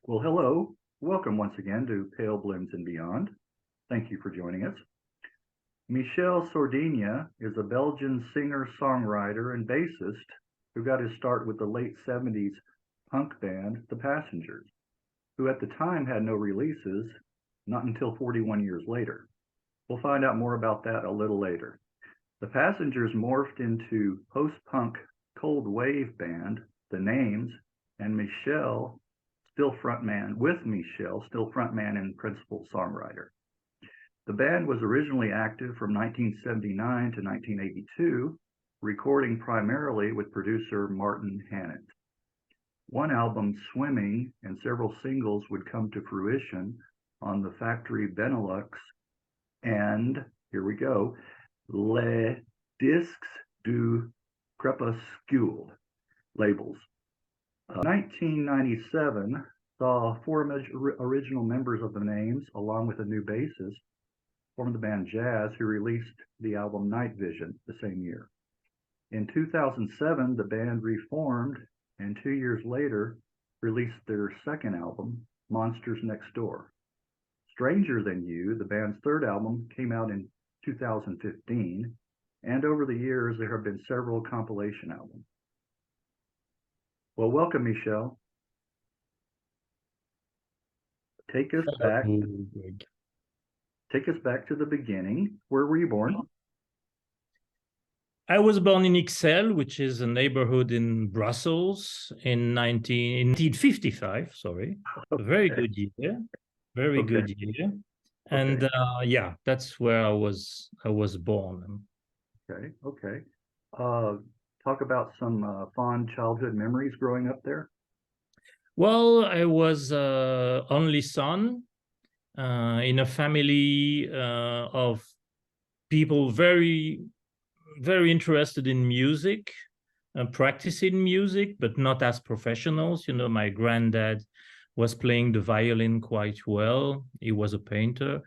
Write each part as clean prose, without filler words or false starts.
Well, hello. Welcome once again to Pale Blooms and Beyond. Thank you for joining us. Michel Sordinia is a Belgian singer-songwriter and bassist who got his start with the late 70s punk band The Passengers, who at the time had no releases, not until 41 years later. We'll find out more about that a little later. The Passengers morphed into post-punk cold wave band, The Names, and Michel still frontman and principal songwriter. The band was originally active from 1979 to 1982, recording primarily with producer Martin Hannett. One album, Swimming, and several singles would come to fruition on the Factory Benelux and, here we go, Les Disques du Crepuscule labels. 1997 saw four original members of The Names, along with a new bassist, form the band Jazz, who released the album Night Vision the same year. In 2007, the band reformed, and 2 years later, released their second album, Monsters Next Door. Stranger Than You, the band's third album, came out in 2015, and over the years, there have been several compilation albums. Well, welcome, Michel. Take us back to the beginning. Where were you born? I was born in Ixelles, which is a neighborhood in Brussels in 1955. Sorry, a very good year, very good year, and yeah, that's where I was born. Okay. Talk about some fond childhood memories growing up there. Well, I was only son in a family of people very interested in music, practicing music, but not as professionals. You know, my granddad was playing the violin quite well. He was a painter.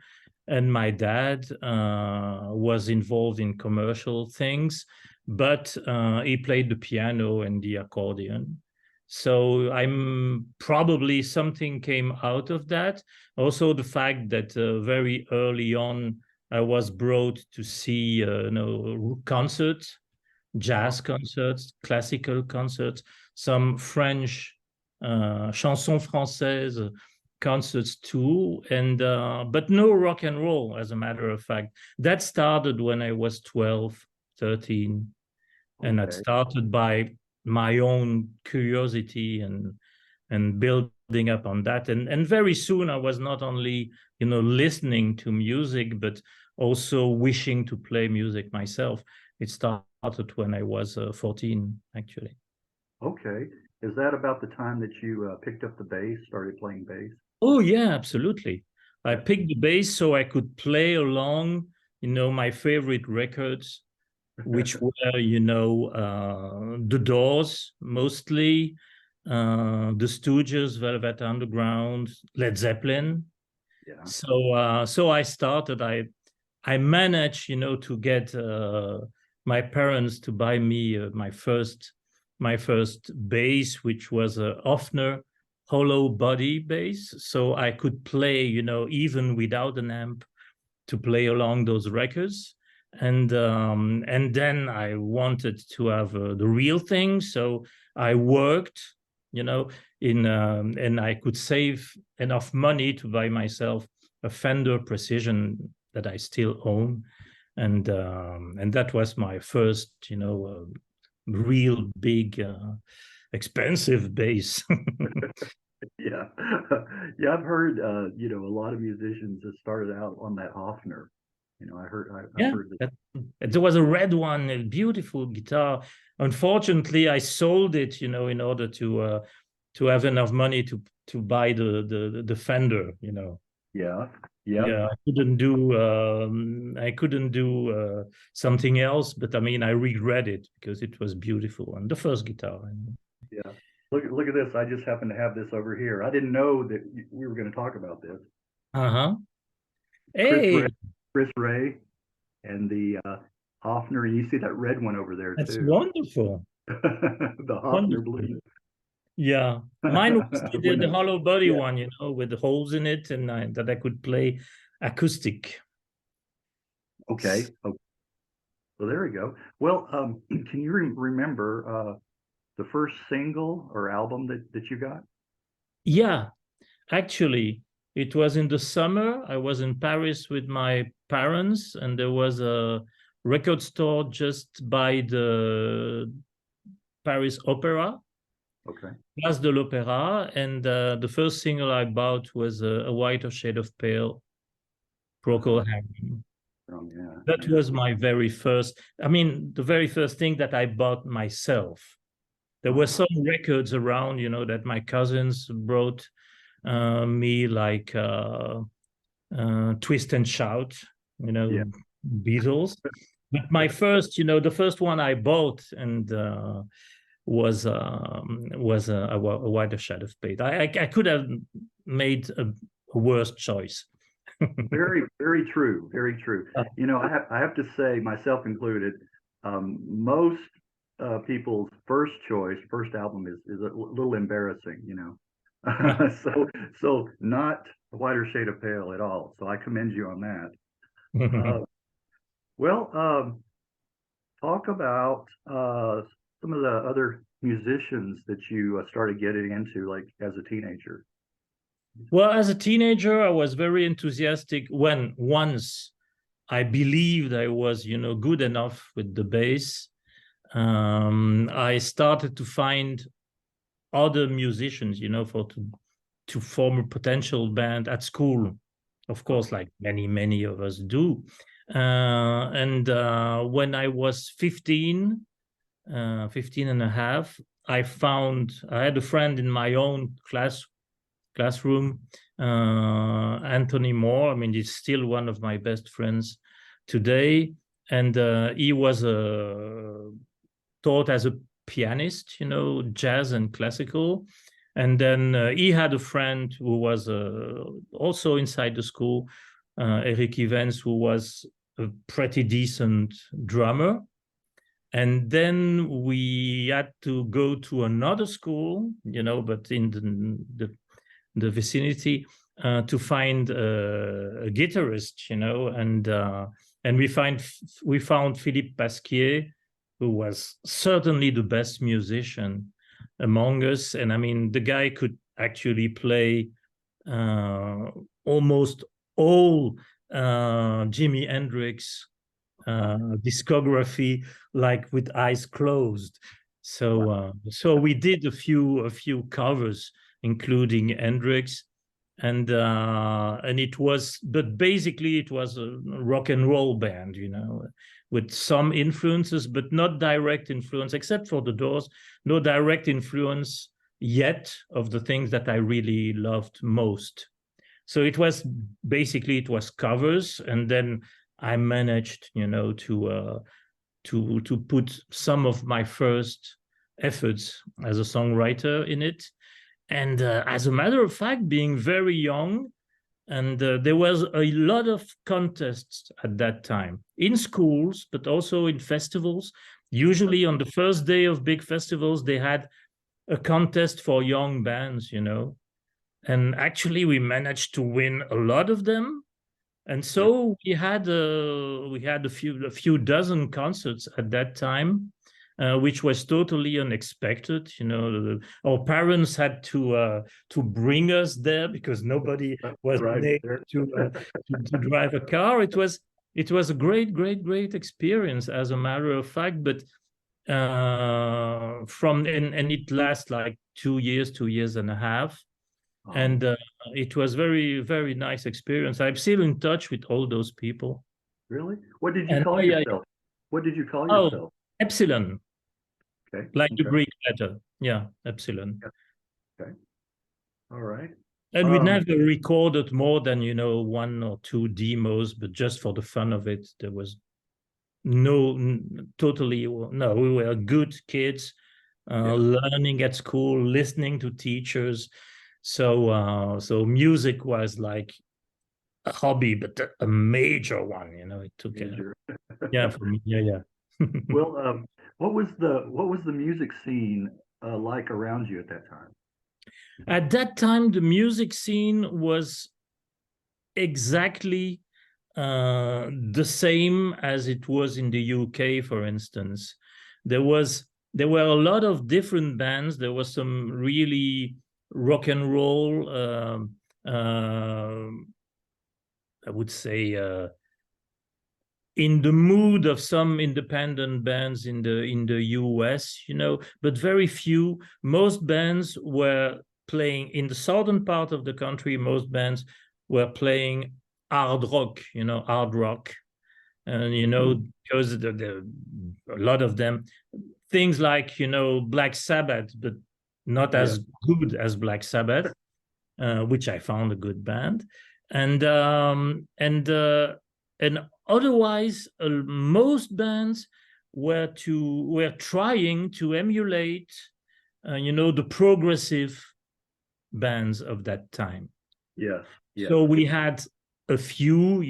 And my dad was involved in commercial things, but he played the piano and the accordion. So I'm probably something came out of that. Also, the fact that very early on, I was brought to see concerts, jazz concerts, classical concerts, some French chansons françaises concerts too, and but no rock and roll, as a matter of fact. That started when I was 12, 13, and that started by my own curiosity and building up on that. And very soon I was not only, listening to music, but also wishing to play music myself. It started when I was 14, actually. Okay. Is that about the time that you picked up the bass, started playing bass? Oh, yeah, absolutely. I picked the bass so I could play along, my favorite records, which were, The Doors, mostly, The Stooges, Velvet Underground, Led Zeppelin. Yeah. So I started, I managed, to get my parents to buy me my first bass, which was a Hofner hollow body bass, so I could play, even without an amp, to play along those records. And then I wanted to have the real thing, so I worked, and I could save enough money to buy myself a Fender Precision that I still own, and that was my first, real big, expensive bass. Yeah, I've heard a lot of musicians that started out on that Hofner. I heard that. There was a red one, a beautiful guitar. Unfortunately, I sold it, in order to have enough money to buy the Fender, Yeah. I couldn't do something else, but I mean, I regret it because it was beautiful, and the first guitar. Yeah. Look at this. I just happen to have this over here. I didn't know that we were going to talk about this. Hey, Chris Ray and the Hofner. You see that red one over there too. That's wonderful. The Hofner blue. Yeah, mine was the When, hollow body yeah. one, with the holes in it, and that I could play acoustic. Okay. Oh, so there we go. Well, can you remember the first single or album that you got? Yeah, actually, it was in the summer. I was in Paris with my parents, and there was a record store just by the Paris Opera, Okay. Place de l'Opéra, and the first single I bought was A Whiter Shade of Pale, Uh-huh. Procol Harum. Oh, yeah, That yeah. was my very first, I mean, the very first thing that I bought myself. There were Uh-huh. some records around, that my cousins brought me, like Twist and Shout, Yeah. Beatles. But my first, the first one I bought and was a Whiter Shade of Pale. I could have made a worse choice. Very, very true. Very true. Uh, I have to say, myself included, most people's first choice, first album is a little embarrassing, So not a whiter shade of pale at all. So I commend you on that. Uh, well, talk about some of the other musicians that you started getting into, like as a teenager. Well, as a teenager, I was very enthusiastic when once I believed I was, good enough with the bass. I started to find other musicians, for to form a potential band at school, of course, like many of us do. And when I was 15 and a half, I had a friend in my own classroom, Anthony Moore. I mean, he's still one of my best friends today, and he was taught as a pianist, jazz and classical. And then he had a friend who was also inside the school, Eric Evans, who was a pretty decent drummer. And then we had to go to another school, but in the vicinity, to find a guitarist, and we found Philippe Pasquier, who was certainly the best musician among us. And I mean, the guy could actually play almost all Jimi Hendrix discography, like with eyes closed. So we did a few covers, including Hendrix, and but basically it was a rock and roll band, with some influences, but not direct influence, except for the Doors. No direct influence yet of the things that I really loved most. So it was covers, and then I managed, to put some of my first efforts as a songwriter in it. And as a matter of fact, being very young, and there was a lot of contests at that time in schools, but also in festivals. Usually on the first day of big festivals, they had a contest for young bands, and actually we managed to win a lot of them. And so we had a few dozen concerts at that time, which was totally unexpected. Our parents had to bring us there because nobody was Right able there. to drive a car. It was a great experience, as a matter of fact. But and it lasts like 2 years and a half. And it was very nice experience. I'm still in touch with all those people. Really? What did you And call yourself? What did you call oh, yourself? Epsilon, Okay. like the Okay. Greek letter. Yeah, Epsilon. Yeah, okay. All right. And we Um, never recorded more than, one or two demos, but just for the fun of it. There was totally, no, we were good kids, yeah. learning at school, listening to teachers. So music was like a hobby, but a major one. It took Major. yeah, for me, yeah. Well, what was the music scene like around you at that time? At that time, the music scene was exactly the same as it was in the UK, for instance. There were a lot of different bands. There was some really rock and roll, I would say, in the mood of some independent bands in the US, but very few. Most bands were playing in the southern part of the country. Most bands were playing hard rock, hard rock, and because a lot of them things like Black Sabbath, but not as good as Black Sabbath, which I found a good band, and otherwise most bands were trying to emulate the progressive bands of that time. Yes. So we had a few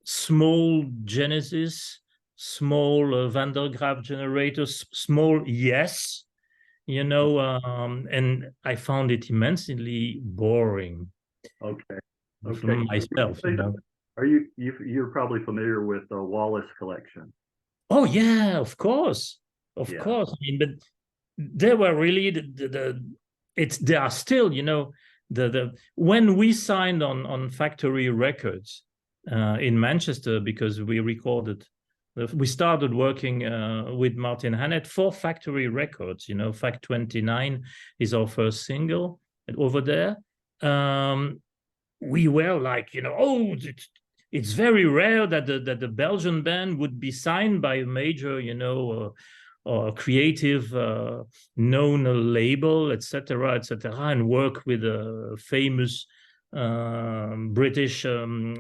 small Genesis, small Van der Graaf generators, small Yes, and I found it immensely boring. Okay. From myself. You're probably familiar with the Wallace collection? Oh yeah, of course, of course. I mean, but they were really they are still, when we signed on Factory Records in Manchester, because we started working with Martin Hannett for Factory Records. Fact 29 is our first single over there. We were like, it's very rare that the Belgian band would be signed by a major, or creative known label, etc., and work with a famous British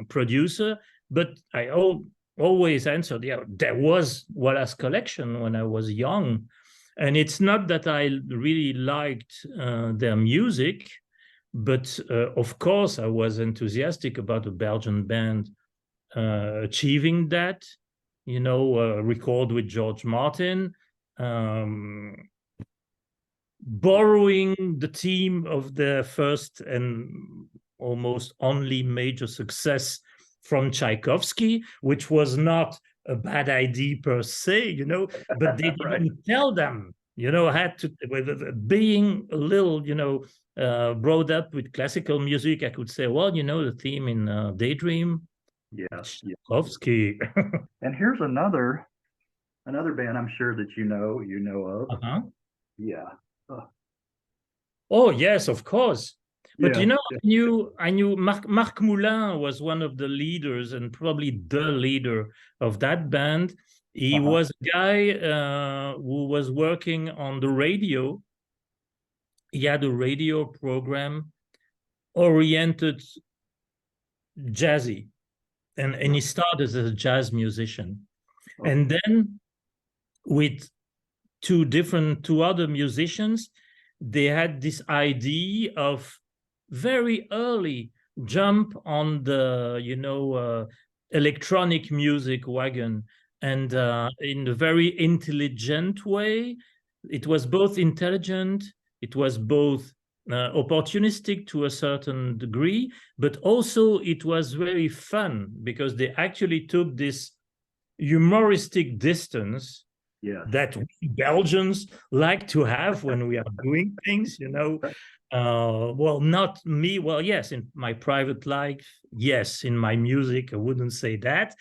producer. But I always answered, there was Wallace Collection when I was young, and it's not that I really liked their music. But of course, I was enthusiastic about a Belgian band achieving that, record with George Martin, borrowing the theme of their first and almost only major success from Tchaikovsky, which was not a bad idea per se, but they didn't tell them, had to, being a little, brought up with classical music, I could say, well, the theme in Daydream, Tchaikovsky. And here's another band I'm sure that you know of. Uh-huh. Yeah. Oh yes, of course. But I knew Marc Moulin was one of the leaders and probably the leader of that band. He was a guy who was working on the radio. He had a radio program oriented jazzy, and he started as a jazz musician. And then with two other musicians, they had this idea of very early jump on the electronic music wagon, and in a very intelligent way. It was both intelligent, it was both opportunistic to a certain degree, but also it was very fun because they actually took this humoristic distance that we Belgians like to have when we are doing things, well, not me. Well, yes, in my private life, yes, in my music, I wouldn't say that.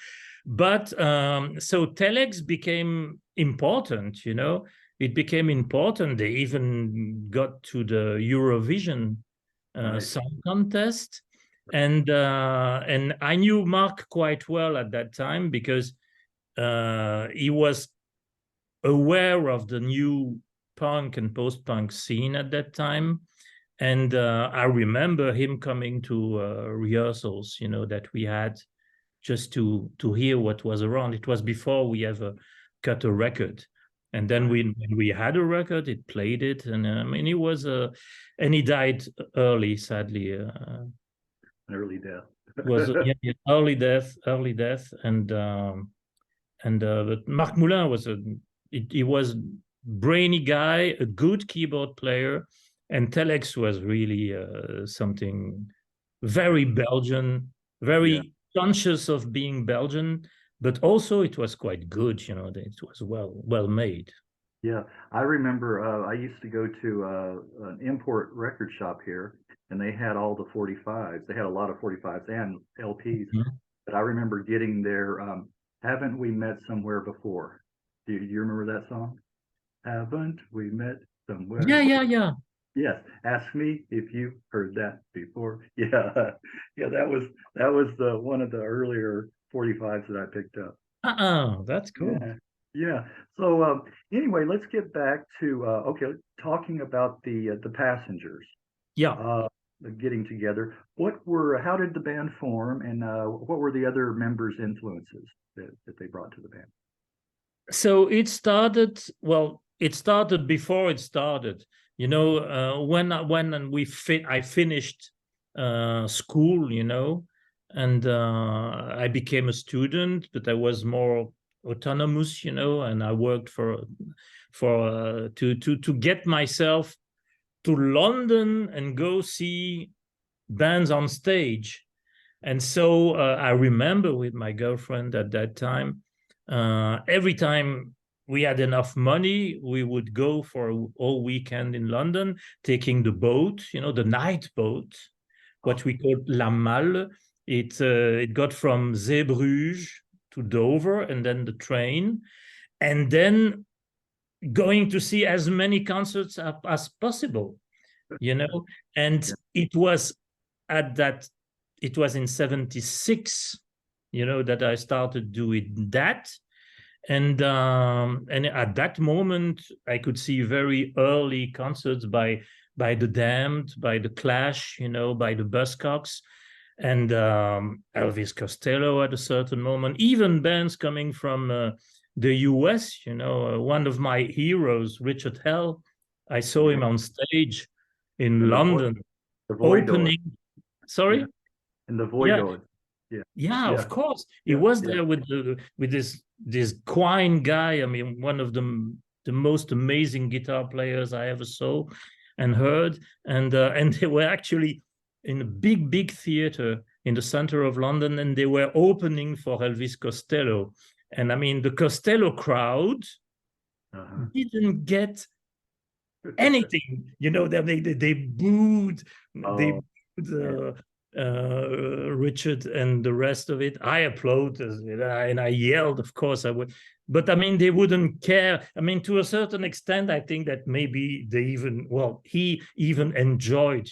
But so telex became important, it became important. They even got to the Eurovision Song Contest. And I knew Mark quite well at that time because he was aware of the new punk and post-punk scene at that time. And I remember him coming to rehearsals, that we had just to hear what was around. It was before we ever cut a record. And then when we had a record, it played it. And I mean, he was, and he died early, sadly. An early death. Was early death. And but Marc Moulin was he was brainy guy, a good keyboard player, and Telex was really something very Belgian, Yeah. very conscious of being Belgian, but also it was quite good. It was well made. Yeah, I remember I used to go to an import record shop here, and they had all the 45s. They had a lot of 45s and LPs. Mhm. But I remember getting their "Haven't We Met Somewhere Before?" Do you remember that song? Haven't we met somewhere? Yeah. Yes. Ask me if you heard that before. Yeah, yeah. That was the one of the earlier 45s that I picked up. That's cool. Yeah, yeah. So anyway, let's get back to okay, talking about the passengers Yeah. uh, getting together. How did the band form, and what were the other members' influences that they brought to the band? So it started before it started. I finished school, and I became a student, but I was more autonomous, and I worked to get myself to London and go see bands on stage. And so I remember with my girlfriend at that time, every time we had enough money, we would go for a whole weekend in London, taking the boat, the night boat, what we called La Malle. It got from Zeebrugge to Dover, and then the train, and then going to see as many concerts as possible, And Yeah. at that, it was in 76, that I started doing that. And at that moment, I could see very early concerts by the Damned, by the Clash, by the Buzzcocks, and Elvis Costello at a certain moment. Even bands coming from the US, one of my heroes, Richard Hell. I saw Yeah. him on stage in And London the Voidor. opening. Yeah. Sorry. And the Yeah, Voidor. Yeah. yeah, Yeah. of course. He Yeah. was Yeah. there with this Quine guy. I mean, one of the most amazing guitar players I ever saw and heard. And they were actually in a big theater in the center of London, and they were opening for Elvis Costello. And I mean, the Costello crowd Uh-huh. didn't get anything. They booed. They Oh, booed yeah. Richard and the rest of it. I applauded and I yelled. Of course, I would, but I mean, they wouldn't care. I mean, to a certain extent, I think that maybe he even enjoyed,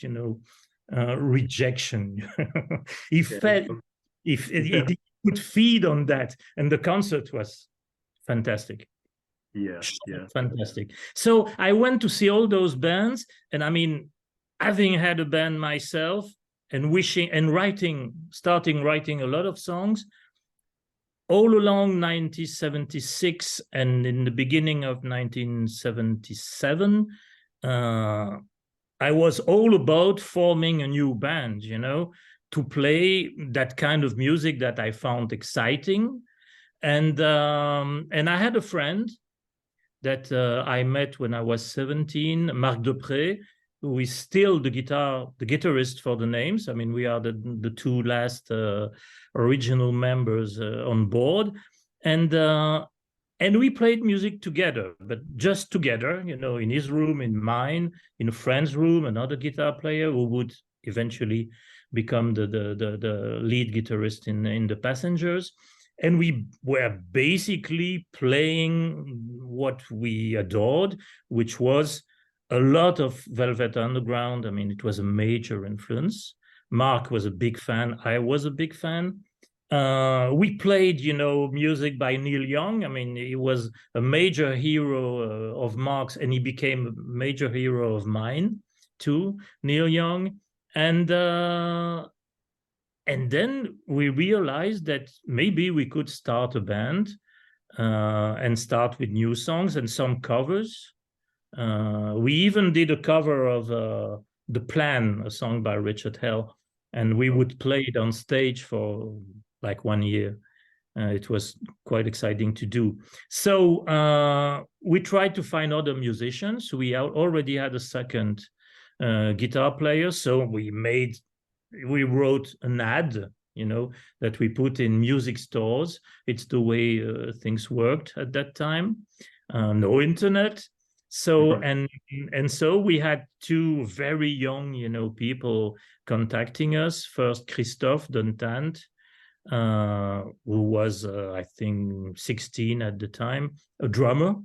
rejection. He Okay. felt if Yeah. it could feed on that, and the concert was fantastic. Yeah. Yeah. Fantastic. So I went to see all those bands, and I mean, having had a band myself and starting writing a lot of songs all along 1976 and in the beginning of 1977, I was all about forming a new band, to play that kind of music that I found exciting. And I had a friend that I met when I was 17, Marc Depré, who is still the guitarist for the Names. I mean, we are the two last original members on board, and we played music together, but just together, in his room, in mine, in a friend's room, another guitar player who would eventually become the lead guitarist in the Passengers. And we were basically playing what we adored, which was a lot of Velvet Underground. I mean, it was a major influence. Mark was a big fan. I was a big fan. We played, music by Neil Young. I mean, he was a major hero of Mark's, and he became a major hero of mine too, Neil Young. And then we realized that maybe we could start a band and start with new songs and some covers. We even did a cover of The Plan, a song by Richard Hell, and we would play it on stage for like 1 year. It was quite exciting to do. So we tried to find other musicians. We already had a second guitar player, so we wrote an ad, that we put in music stores. It's the way things worked at that time. No internet. So and so we had two very young, people contacting us. First, Christophe Dontant, who was, I think, 16 at the time, a drummer,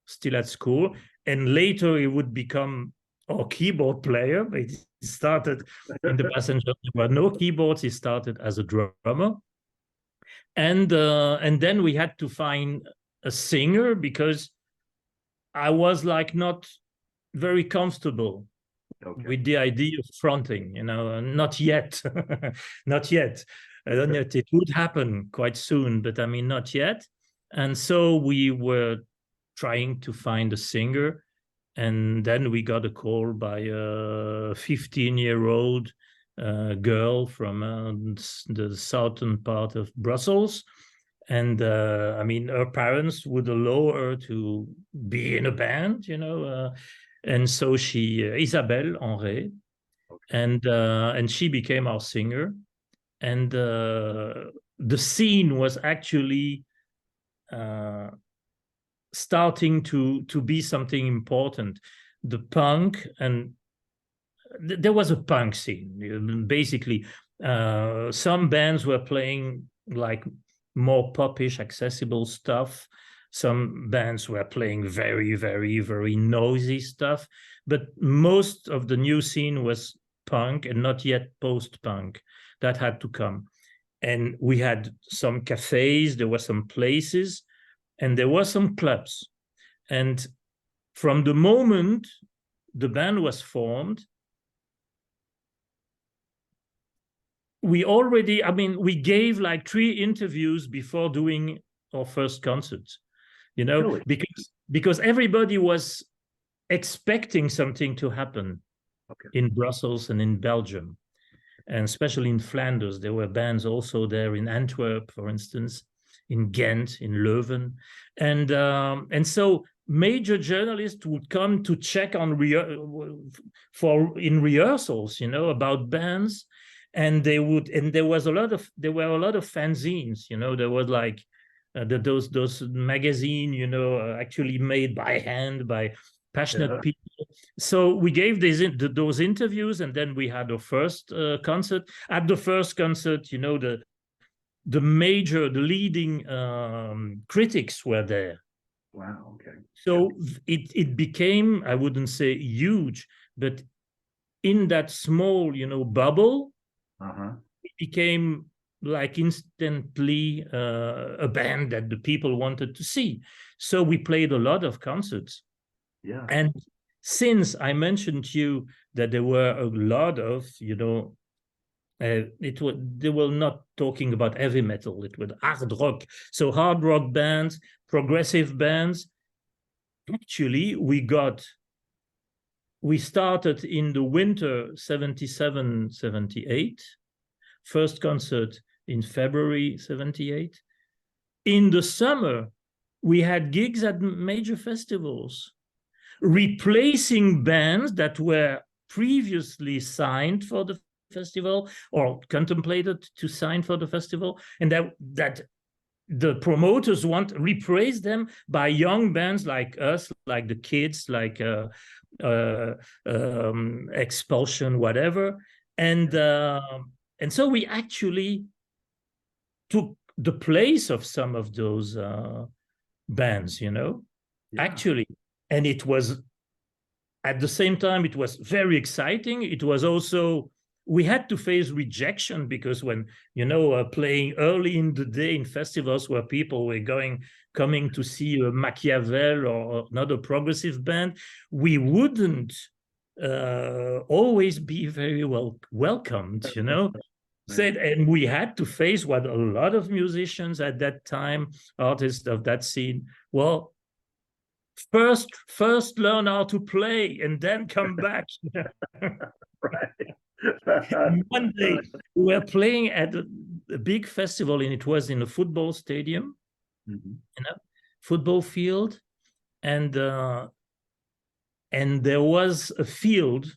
still at school. And later he would become our keyboard player. He started in the passenger, there were no keyboards. He started as a drummer. And then we had to find a singer, because I was like not very comfortable with the idea of fronting, not yet, not yet. I don't know, it would happen quite soon, but I mean, not yet. And so we were trying to find a singer. And then we got a call by a 15-year-old girl from the southern part of Brussels. And I mean, her parents would allow her to be in a band, and so she, Isabelle Henry, and she became our singer. And the scene was actually starting to be something important. The punk, and there was a punk scene. Basically, some bands were playing like more popish, accessible stuff. Some bands were playing very, very, very noisy stuff. But most of the new scene was punk, and not yet post-punk. That had to come. And we had some cafes, there were some places, and there were some clubs. And from the moment the band was formed, we gave like 3 interviews before doing our first concerts, Really? because everybody was expecting something to happen in Brussels and in Belgium. And especially in Flanders, there were bands also there, in Antwerp, for instance, in Ghent, in Leuven. And so major journalists would come to check on in rehearsals, about bands. And there were a lot of fanzines, there was like those magazine, actually made by hand by passionate people. So we gave those interviews, and then we had our first concert. At the first concert, the leading critics were there. Wow. Okay. So it became, I wouldn't say huge, but in that small, bubble, it became like instantly a band that the people wanted to see. So we played a lot of concerts. Yeah. And since I mentioned to you that there were a lot of, they were not talking about heavy metal, it was hard rock. So hard rock bands, progressive bands. Actually, we started in the winter 77, 78, first concert in February 78. In the summer, we had gigs at major festivals, replacing bands that were previously signed for the festival or contemplated to sign for the festival, and that the promoters replace them by young bands like us, like the Kids, like Expulsion, whatever. And so we actually took the place of some of those bands, actually. And it was, at the same time, it was very exciting. It was also, we had to face rejection, because when, playing early in the day in festivals where people were coming to see a Machiavel or another progressive band, we wouldn't always be very well welcomed, And we had to face what a lot of musicians at that time, artists of that scene, well, first learn how to play and then come back. Right. And one day we were playing at a big festival, and it was in a football stadium, football field, and there was a field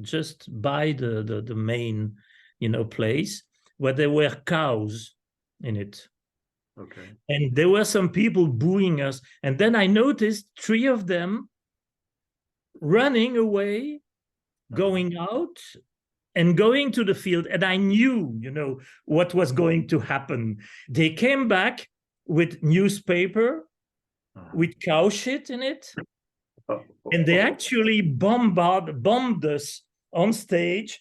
just by the main, place where there were cows in it. Okay. And there were some people booing us. And then I noticed 3 of them running away, going out and going to the field. And I knew, what was going to happen. They came back with newspaper, with cow shit in it. And they actually bombed us on stage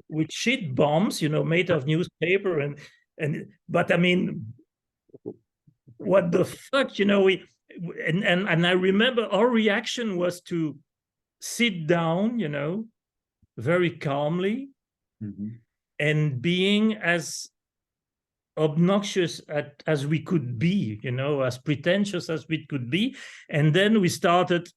with shit bombs, made of newspaper. But I mean, what the fuck, and I remember our reaction was to sit down, very calmly, and being as obnoxious as we could be, as pretentious as we could be. And then we started.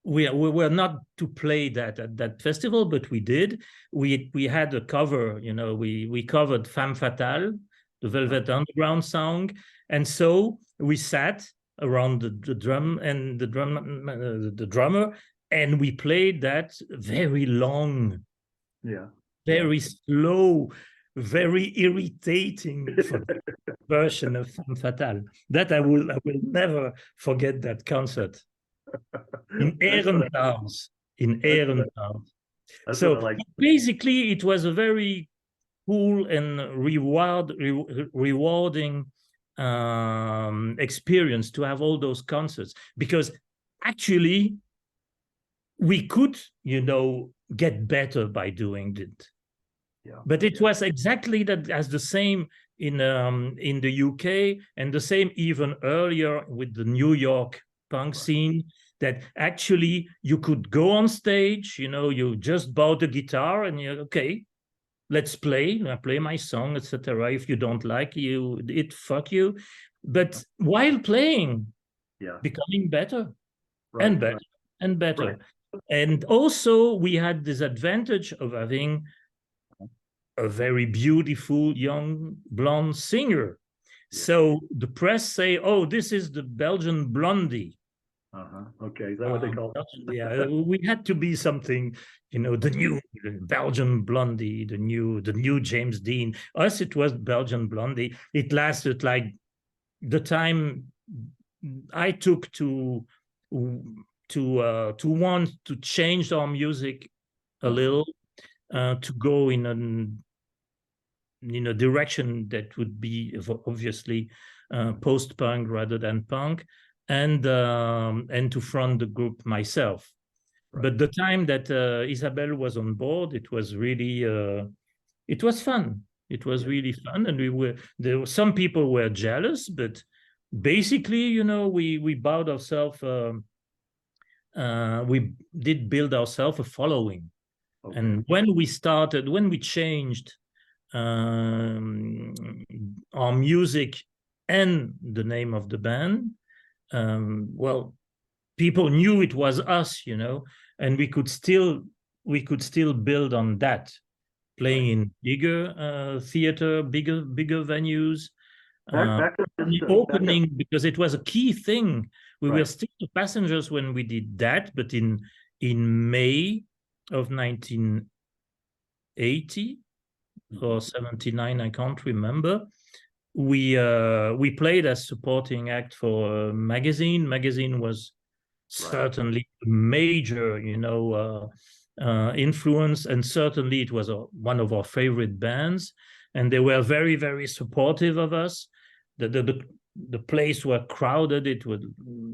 We were not to play that at that festival, but we did. We had a cover, we covered Femme Fatale, the Velvet Underground song, and so we sat around the drum and the drummer, and we played that very long, very slow, very irritating version of Femme Fatale. That I will never forget that concert. In Herentals. So like. Basically, it was a very cool and rewarding experience to have all those concerts, because actually we could, get better by doing it. But it was exactly that, as the same in the UK, and the same even earlier with the New York punk scene, that actually you could go on stage, you just bought a guitar and you're okay, let's play. I play my song, etc. If you don't like it, fuck you. But while playing, becoming better and better and better. Right. And also we had this advantage of having a very beautiful young blonde singer. So the press say, oh, this is the Belgian blondie. Okay, is that what they call it? Yeah, we had to be something, the new Belgian blondie, the new James Dean. Us, it was Belgian blondie. It lasted like the time I took to want to change our music a little, to go in a direction that would be obviously post-punk rather than punk. And to front the group myself. Right. But the time that Isabel was on board, it was really, it was fun. It was really fun. And there were some people were jealous, but basically, we bowed ourselves, we did build ourselves a following. Okay. And when we changed our music and the name of the band, well, people knew it was us, and we could still build on that, playing in bigger theater, bigger venues, the opening, because it was a key thing. We were still the Passengers when we did that, but in May of 1980 or 79, I can't remember. We played as supporting act for a magazine. Magazine was certainly a major, influence, and certainly it was one of our favorite bands, and they were very, very supportive of us. The place were crowded. It was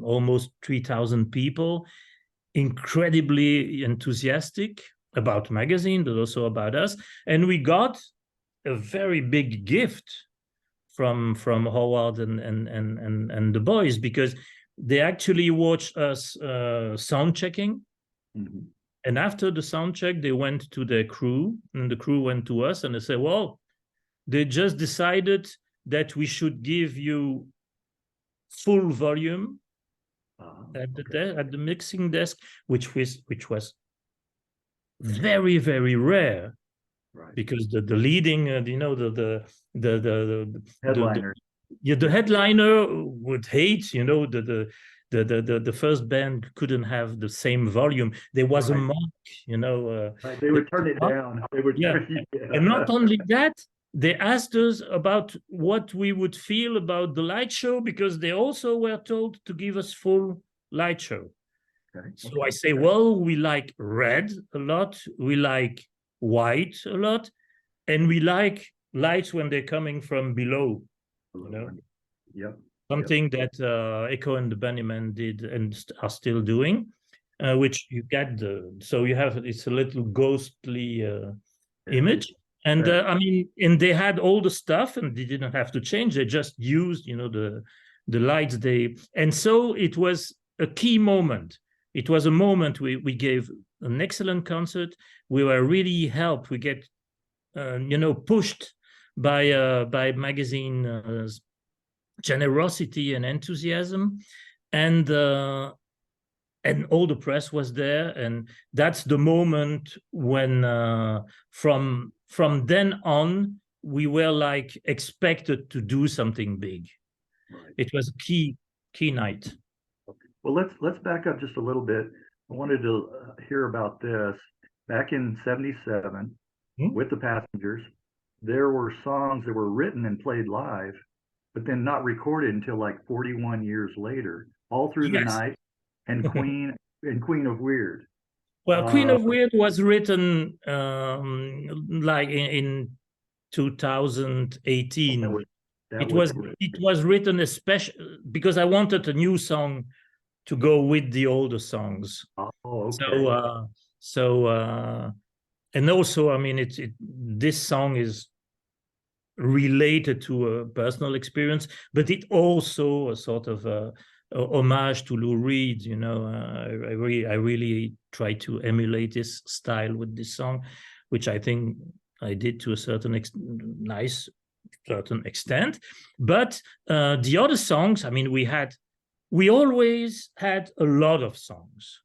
almost 3,000 people, incredibly enthusiastic about magazine, but also about us. And we got a very big gift from Howard and the boys, because they actually watched us sound checking. And after the sound check, they went to their crew, and the crew went to us, and they said, well, they just decided that we should give you full volume at the mixing desk, which was very, very rare, Right. because the leading, you know, Headliner. the headliner would hate, you know, the first band couldn't have the same volume. There was a Right. mark, you know. Right. They would turn it down. They would. Yeah. Yeah. And not only that, they asked us about what we would feel about the light show, because they also were told to give us full light show. Okay. So Okay. I say, well, we like red a lot, we like white a lot, and we like lights when they're coming from below, you know. Yep. Something that Echo and the Bunnymen did and are still doing, which you get so you have, it's a little ghostly image. And I mean, and they had all the stuff and they didn't have to change. They just used, you know, the lights and so it was a key moment. It was a moment we gave an excellent concert. We were really helped. We get, you know, pushed by magazine generosity and enthusiasm, and all the press was there, and that's the moment when from then on we were like expected to do something big. Right. It was a key night. Well, let's back up just a little bit. I wanted to hear about this. Back in '77, with the Passengers, there were songs that were written and played live, but then not recorded until like 41 years later, All Through the Night and Queen of Weird. Well, Queen of Weird was written like in 2018. It was written especially because I wanted a new song to go with the older songs. Oh, okay. And also, I mean, this song is related to a personal experience, but it also a sort of a homage to Lou Reed. You know, I really try to emulate this style with this song, which I think I did to a certain certain extent. But the other songs, I mean, we always had a lot of songs.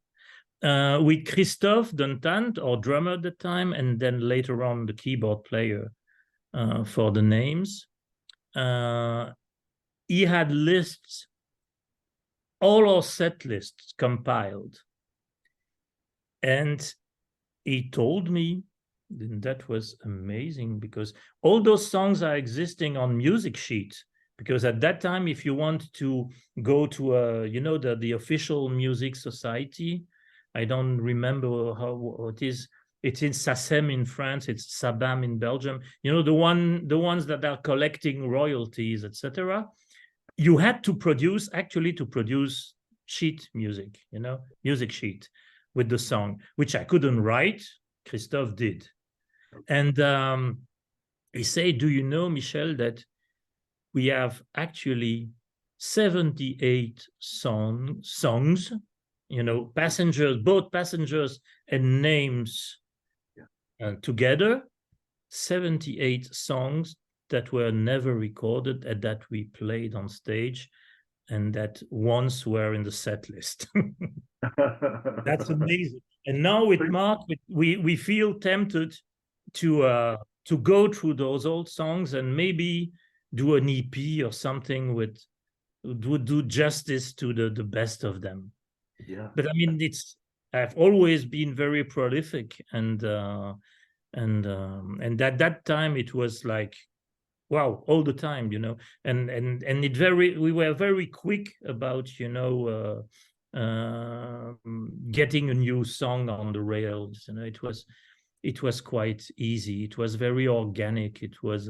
With Christophe Duntant, our drummer at the time, and then later on the keyboard player for the names. He had lists, all our set lists compiled. And he told me, and that was amazing, because all those songs are existing on music sheet. Because at that time, if you want to go to you know, the official music society, I don't remember what is. It's in SACEM in France. It's SABAM in Belgium. You know, the ones that are collecting royalties, etc. You had to produce sheet music. You know, music sheet with the song, which I couldn't write. Christophe did, and he said, "Do you know, Michel, that we have actually 78 songs, you know, passengers, both passengers and names together, 78 songs that were never recorded and that we played on stage and that once were in the set list." That's amazing. And now with Mark, we feel tempted to go through those old songs and maybe do an EP or something would do justice to the best of them. Yeah. But I mean, I've always been very prolific, and at that time it was like, wow, all the time, you know, and we were very quick about, you know, getting a new song on the rails. You know, it was quite easy. It was very organic. It was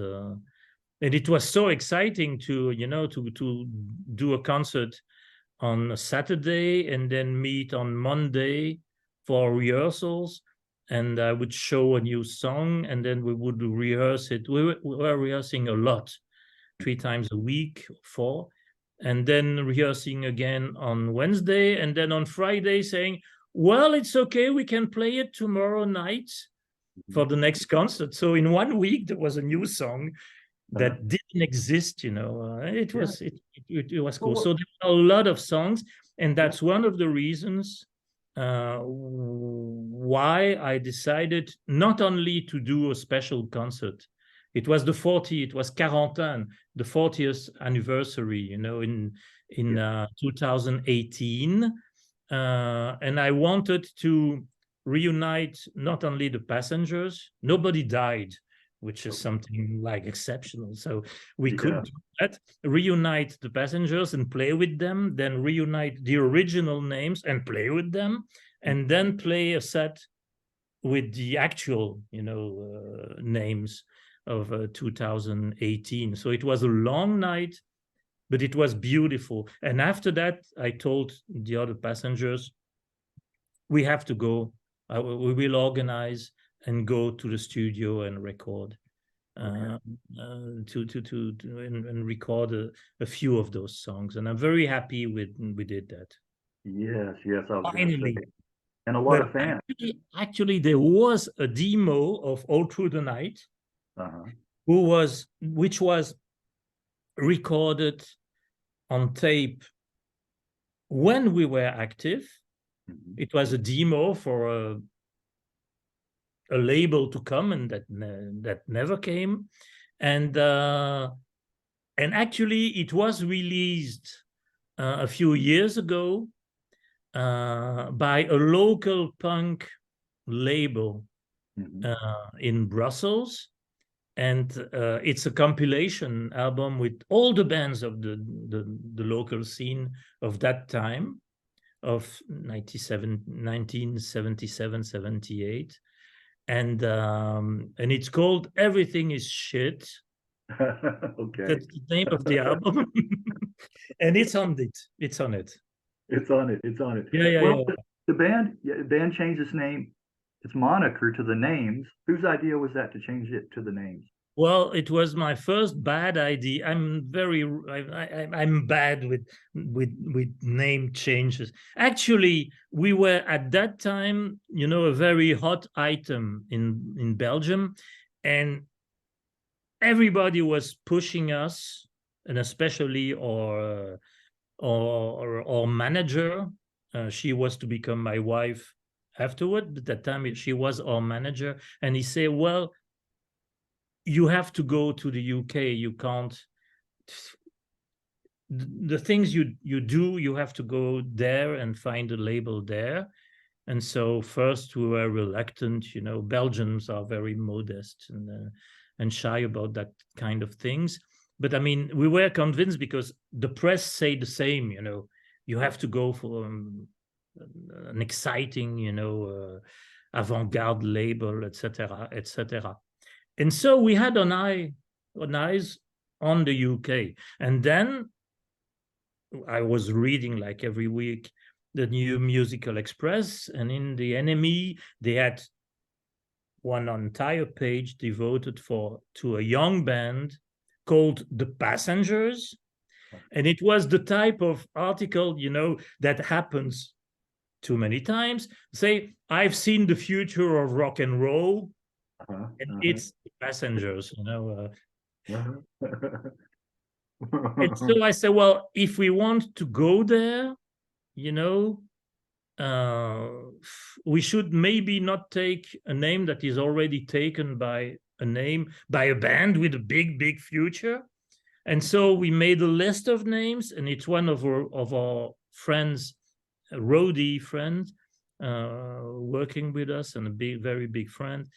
and it was so exciting to, you know, to do a concert on a Saturday and then meet on Monday for rehearsals. And I would show a new song and then we would rehearse it. We were rehearsing a lot, 3 times a week, 4. And then rehearsing again on Wednesday. And then on Friday saying, well, it's okay, we can play it tomorrow night for the next concert. So in 1 week, there was a new song that didn't exist, you know. It was cool. So there were a lot of songs, and that's one of the reasons why I decided not only to do a special concert. It was the 40th anniversary, you know, in 2018. And I wanted to reunite not only the passengers, nobody died, which is something like exceptional. So we could do that, reunite the passengers and play with them, then reunite the original names and play with them, and then play a set with the actual, you know, names of 2018. So it was a long night, but it was beautiful. And after that, I told the other passengers, we have to go. We will organize and go to the studio and record, and record a few of those songs. And I'm very happy we did that. Yes, yes, I was Finally. And a lot of fans. Actually, there was a demo of All Through the Night, which was recorded on tape when we were active. It was a demo for a label to come, and that never came. And actually, it was released a few years ago by a local punk label in Brussels. And it's a compilation album with all the bands of the local scene of that time, of 1977, 78. And it's called Everything Is Shit. Okay. That's the name of the album. And it's on it. It's on it. It's on it. It's on it. Yeah. The band changed its name, its moniker, to the names. Whose idea was that to change it to the names? Well, it was my first bad idea. I'm bad with name changes. Actually, we were at that time, you know, a very hot item in Belgium, and everybody was pushing us, and especially our manager. She was to become my wife afterward, but at that time she was our manager, and he said, well, you have to go to the UK. You can't, the things you do, you have to go there and find a label there. And so first we were reluctant, you know, Belgians are very modest and shy about that kind of things. But I mean, we were convinced because the press say the same, you know, you have to go for an exciting, you know, avant-garde label, etc., etc. And so we had an eyes on the UK. And then I was reading like every week the New Musical Express, and in the NME they had one entire page devoted to a young band called The Passengers. And it was the type of article, you know, that happens too many times. Say, I've seen the future of rock and roll, and it's The Passengers, you know. And so I said, well, if we want to go there, you know, we should maybe not take a name that is already taken by a band with a big future. And so we made a list of names, and it's one of our friends, a roadie friend, working with us, and a very big friend,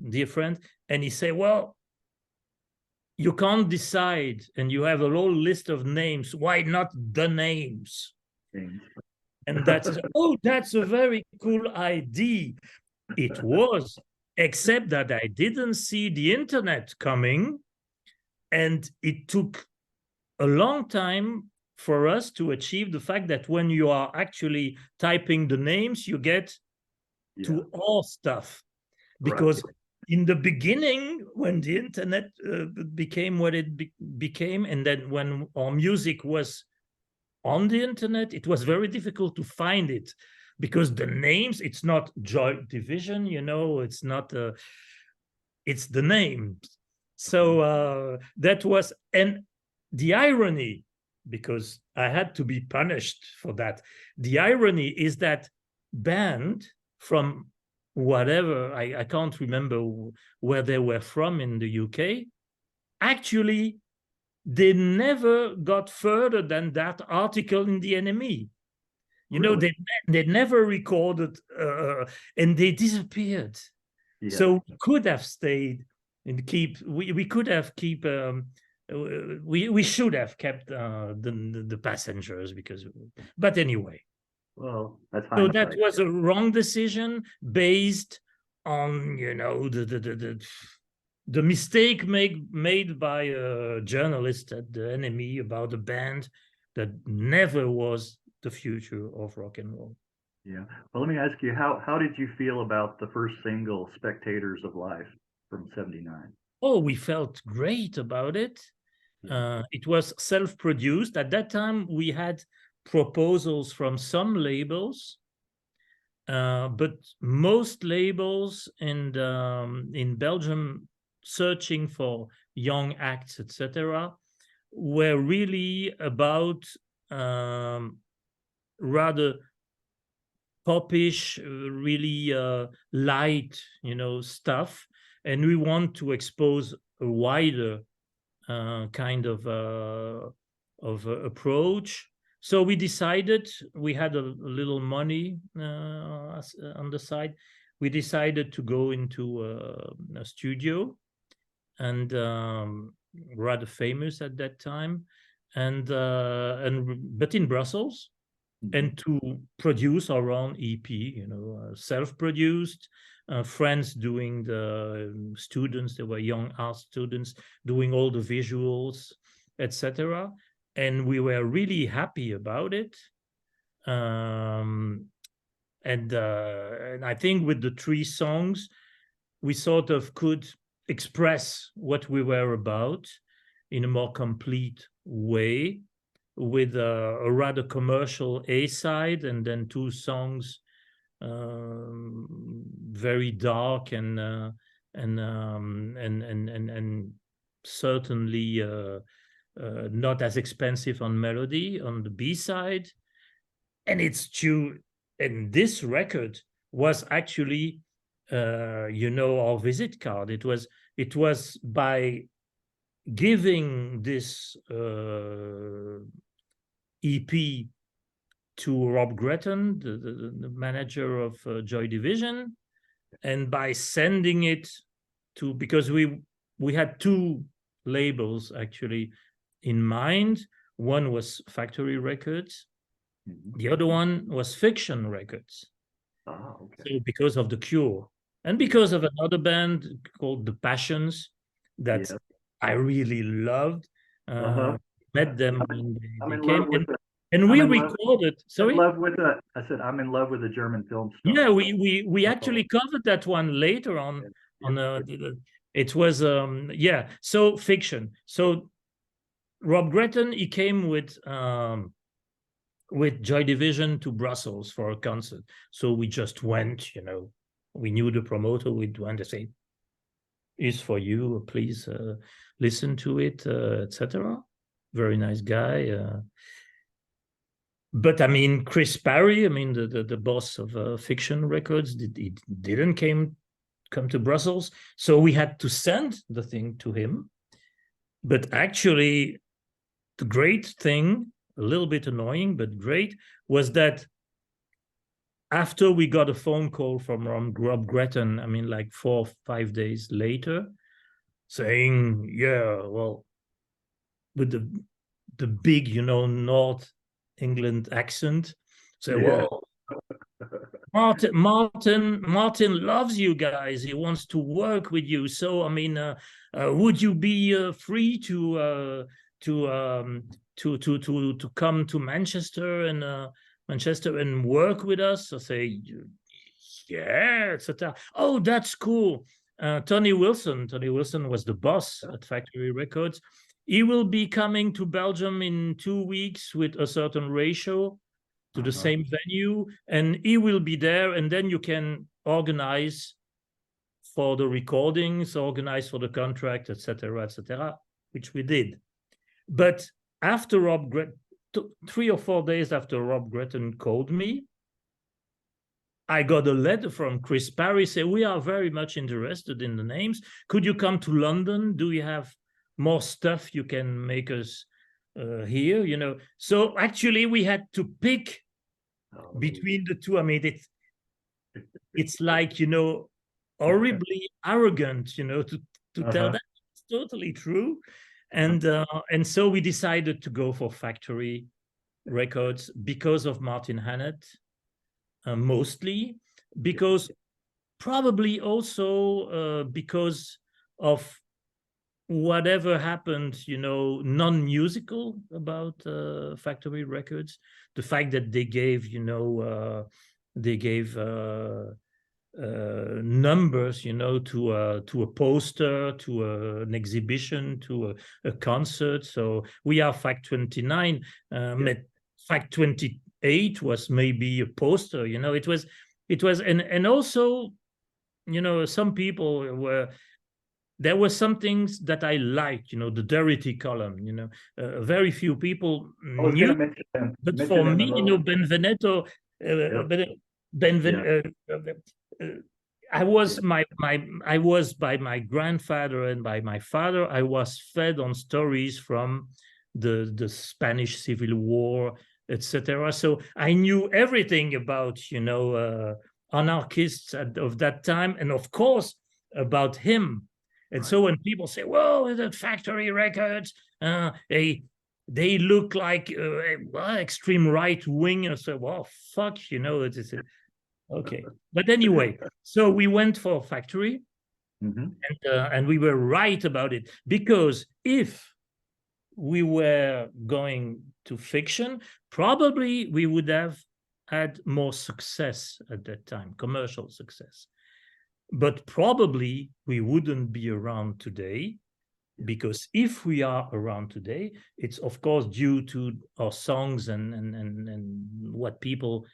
dear friend. And he said, well, you can't decide, and you have a whole list of names. Why not the names? And that's, oh, that's a very cool idea. It was, except that I didn't see the internet coming, and it took a long time for us to achieve the fact that when you are actually typing the names, you get to all stuff. Because in the beginning, when the internet became what it became, and then when our music was on the internet, it was very difficult to find it, because the names, it's not Joy Division, you know, it's not, it's the names. So that was, and the irony, because I had to be punished for that, the irony is that band from whatever, I can't remember where they were from in the UK, actually, they never got further than that article in the NME. You know, Really? they never recorded, and they disappeared. Yeah. So we could have stayed and we could have we should have kept the passengers but anyway. Well, that's So that hindsight. was a wrong decision based on, the mistake made by a journalist at the NME about a band that never was the future of rock and roll. Yeah. Well, let me ask you, how did you feel about the first single, Spectators of Life, from '79? Oh, we felt great about it. Yeah. It was self-produced. At that time, we had proposals from some labels, but most labels in Belgium searching for young acts, etc., were really about rather popish, really light, stuff, and we want to expose a wider kind of approach. So we decided, we had a little money on the side. We decided to go into a studio, and rather famous at that time, but in Brussels, and to produce our own EP, self-produced, friends doing the students, they were young art students doing all the visuals, etc. And we were really happy about it. And I think with the 3 songs, we sort of could express what we were about in a more complete way, with a rather commercial A side, and then 2 songs, very dark and certainly not as expensive on melody on the B side. And it's true. And this record was actually, our visit card. It was by giving this EP to Rob Gretton, the manager of Joy Division, and by sending it to, because we had 2 labels actually in mind. One was Factory Records, the other one was Fiction Records. Okay. So because of The Cure, and because of another band called The Passions that I really loved. Met them when they came, and we recorded. Sorry, I said I'm in love with the German film star. Yeah, we actually covered that one later on. It was So Fiction. So Rob Gretton, he came with Joy Division to Brussels for a concert. So we just went. We knew the promoter. We went to say, "Is for you. Please listen to it," etc. Very nice guy. But I mean, Chris Parry, the boss of Fiction Records, he didn't come to Brussels, so we had to send the thing to him. But actually, the great thing, a little bit annoying, but great, was that after we got a phone call from Rob Gretton, like 4 or 5 days later, saying, "Yeah, well," with the big, North England accent, say, "Well, Martin loves you guys. He wants to work with you. So, would you be free to come to Manchester and work with us?" I say, "Yeah, etc." "Oh, that's cool." Tony Wilson was the boss at Factory Records. He will be coming to Belgium in 2 weeks with a certain ratio to the same venue, and he will be there, and then you can organize for the recordings, organize for the contract, etc., which we did. But after 3 or 4 days after Rob Gretton called me, I got a letter from Chris Parry saying, we are very much interested in the names. Could you come to London? Do you have more stuff you can make us hear? You know, so actually we had to pick between the two. I mean, it's like, you know, horribly arrogant, you know, to tell that. It's totally true. And so we decided to go for Factory Records because of Martin Hannett. Mostly because probably also because of whatever happened, you know, non-musical about Factory Records. The fact that they gave, you know, numbers, you know, to a poster, to an exhibition, to a concert. So we are Fact 29. Fact 28 was maybe a poster, you know. It was, and also, you know, some people were. There were some things that I liked, you know, the Dirty column, you know, very few people knew. But for me, you know, Benvenuto, I was I was by my grandfather and by my father, I was fed on stories from the Spanish Civil War, etc. So I knew everything about, you know, anarchists of that time, and of course about him. And so when people say, "Well, is it Factory Records?" They look like extreme right wing. I say, "Well, fuck, you know, it is okay." But anyway, so we went for Factory, and we were right about it, because if we were going to fiction, probably we would have had more success at that time, commercial success. But probably we wouldn't be around today, because if we are around today, it's of course due to our songs and what people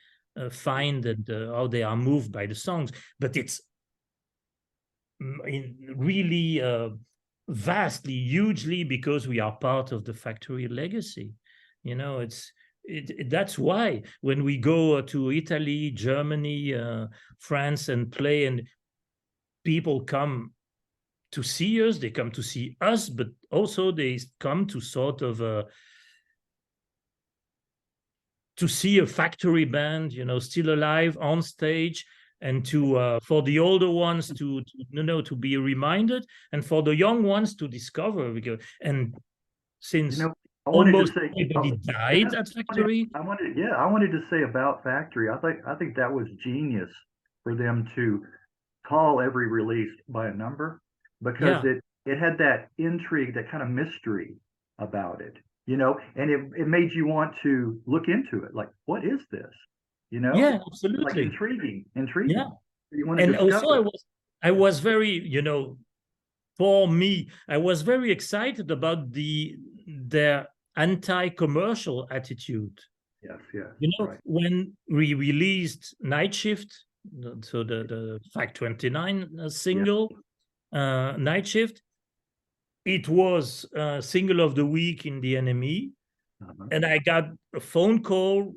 find, and how they are moved by the songs. But it's really vastly, hugely, because we are part of the Factory legacy. You know, that's why when we go to Italy, Germany, France, and play, and people come to see us, they come to see us, but also they come to sort of to see a Factory band, you know, still alive on stage, and to for the older ones to you know, to be reminded, and for the young ones to discover. Because, and since, you know, almost everybody died at Factory. I wanted to say about Factory, I think that was genius for them to call every release by a number, because it had that intrigue, that kind of mystery about it, you know, and it made you want to look into it, like, what is this, you know? Yeah, absolutely. Like intriguing. Yeah. You want to and discover. Also I was very, you know, for me, I was very excited about their anti-commercial attitude. Yes. You know, when we released Night Shift, so the Fact 29 single, Night Shift, it was single of the week in the NME. And I got a phone call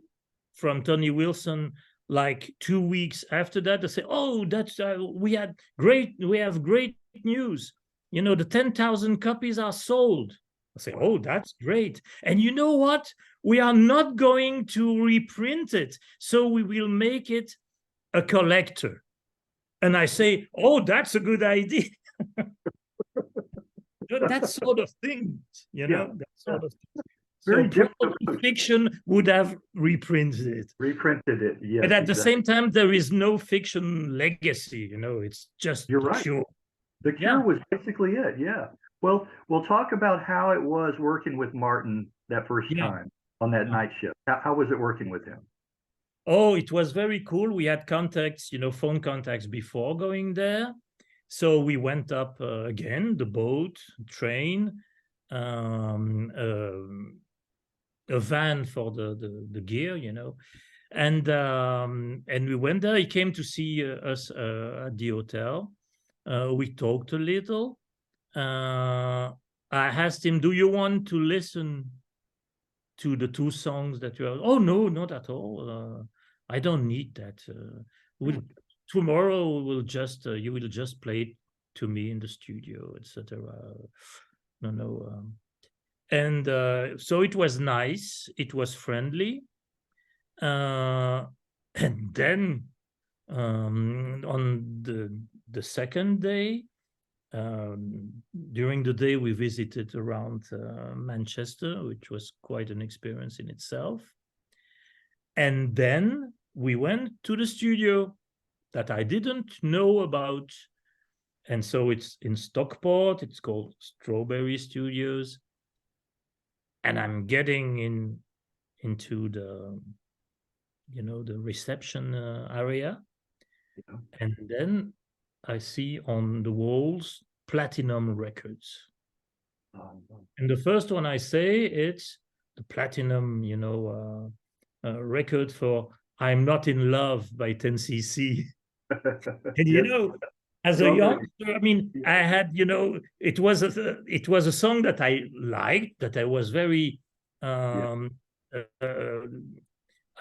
from Tony Wilson like 2 weeks after that. They say, "Oh, that's we have great news. You know, the 10,000 copies are sold." I say, "Oh, that's great. And you know what? We are not going to reprint it, so we will make it a collector." And I say, "Oh, that's a good idea." That sort of thing, you know, that sort of thing. Very so fiction would have reprinted it. Yes. But at the same time, there is no fiction legacy, you know, it's just You're right. Cure. The Cure was basically it, yeah. Well, we'll talk about how it was working with Martin that first time on that Night Shift. How was it working with him? Oh, it was very cool. We had contacts, you know, phone contacts before going there. So we went up again, the boat, train, a van for the gear, you know, and we went there. He came to see us at the hotel. We talked a little. I asked him, "Do you want to listen to the 2 songs that you have?" "Oh, no, not at all. I don't need that." we'll tomorrow we'll just you will just play it to me in the studio, etc. No. And so it was nice. It was friendly. And then on the second day, during the day, we visited around Manchester, which was quite an experience in itself. And then we went to the studio that I didn't know about. And so it's in Stockport. It's called Strawberry Studios. And I'm getting into the reception area. Yeah. And then I see on the walls platinum records. And the first one I say, it's the platinum, record for I'm Not in Love by 10cc. And Yes. as a Well, youngster, I mean, I had, it was a song that I liked, that I was very I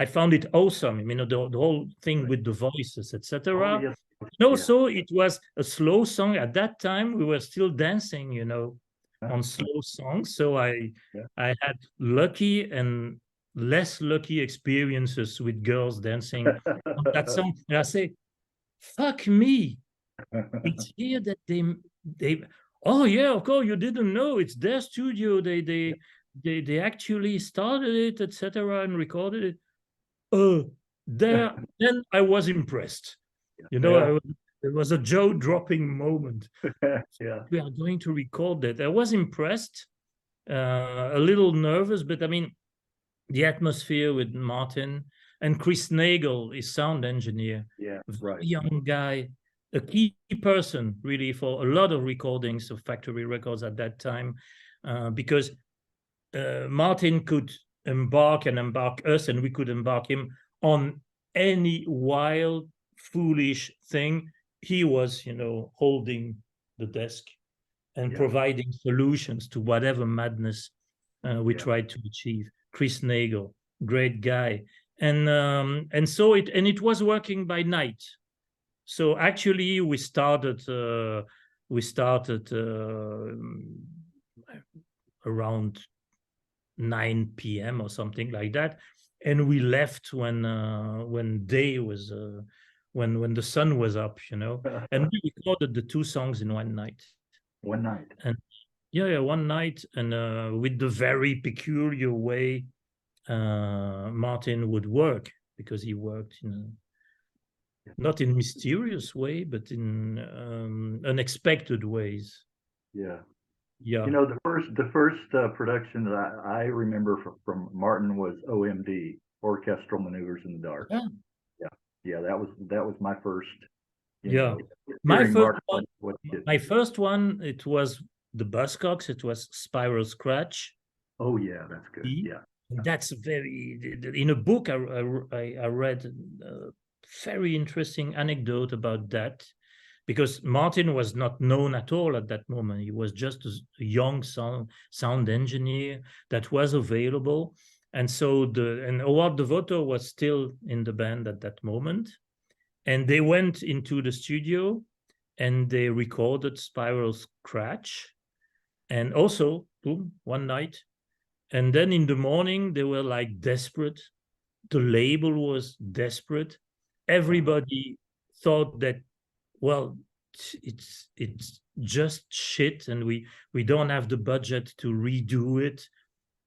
found it awesome. I mean, the whole thing with the voices, etc. Oh, yes. And also, it was a slow song. At that time, we were still dancing, on slow songs. So I had lucky and less lucky experiences with girls dancing on that song. And I say, fuck me. It's here that they oh yeah, of course, you didn't know. It's their studio. They actually started it, etc., and recorded it. Then I was impressed. It was a jaw-dropping moment. Yeah. We are going to record that. I was impressed, a little nervous, but I mean, the atmosphere with Martin and Chris Nagel, his sound engineer, Right. young guy, a key person really for a lot of recordings of factory records at that time, because Martin could embark us, and we could embark him on any wild, foolish thing. He was, holding the desk and providing solutions to whatever madness we tried to achieve. Chris Nagel, great guy, and so it was working by night. So actually, we started around 9 p.m. or something like that, and we left when day was when the sun was up, and we recorded the two songs in one night. One night. And one night, and with the very peculiar way Martin would work, because he worked not in mysterious way, but in unexpected ways. Yeah. Yeah. The first production that I remember from Martin was OMD, Orchestral Maneuvers in the Dark. Yeah. That was my first. My first one, it was the Buzzcocks. It was Spiral Scratch. Oh yeah, that's good. Yeah. That's very, in a book I read a very interesting anecdote about that, because Martin was not known at all at that moment. He was just a young sound engineer that was available. And so Howard Devoto was still in the band at that moment. And they went into the studio and they recorded Spiral Scratch. And also, boom, one night. And then in the morning, they were like desperate. The label was desperate. Everybody thought that, well, it's just shit, and we don't have the budget to redo it.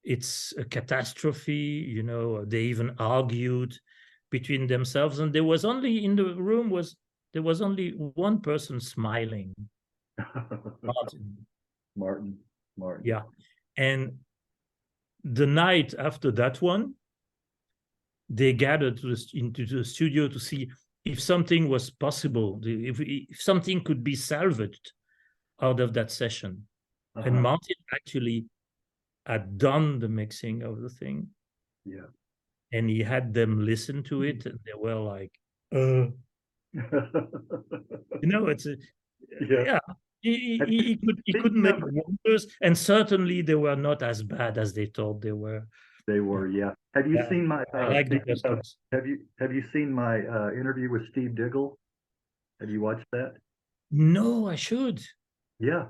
It's a catastrophe. They even argued between themselves, and there was only in the room there was only one person smiling. Martin. Yeah. And the night after that one, they gathered into the studio to see if something was possible, if something could be salvaged out of that session. And Martin actually had done the mixing of the thing. Yeah. And he had them listen to it, and they were like, it's he could make wonders, and certainly they were not as bad as they thought they were. They were, yeah. Have you Yeah, seen my I like the speaking of, Disques. have you seen my interview with Steve Diggle? Have you watched that? No, I should. Yeah.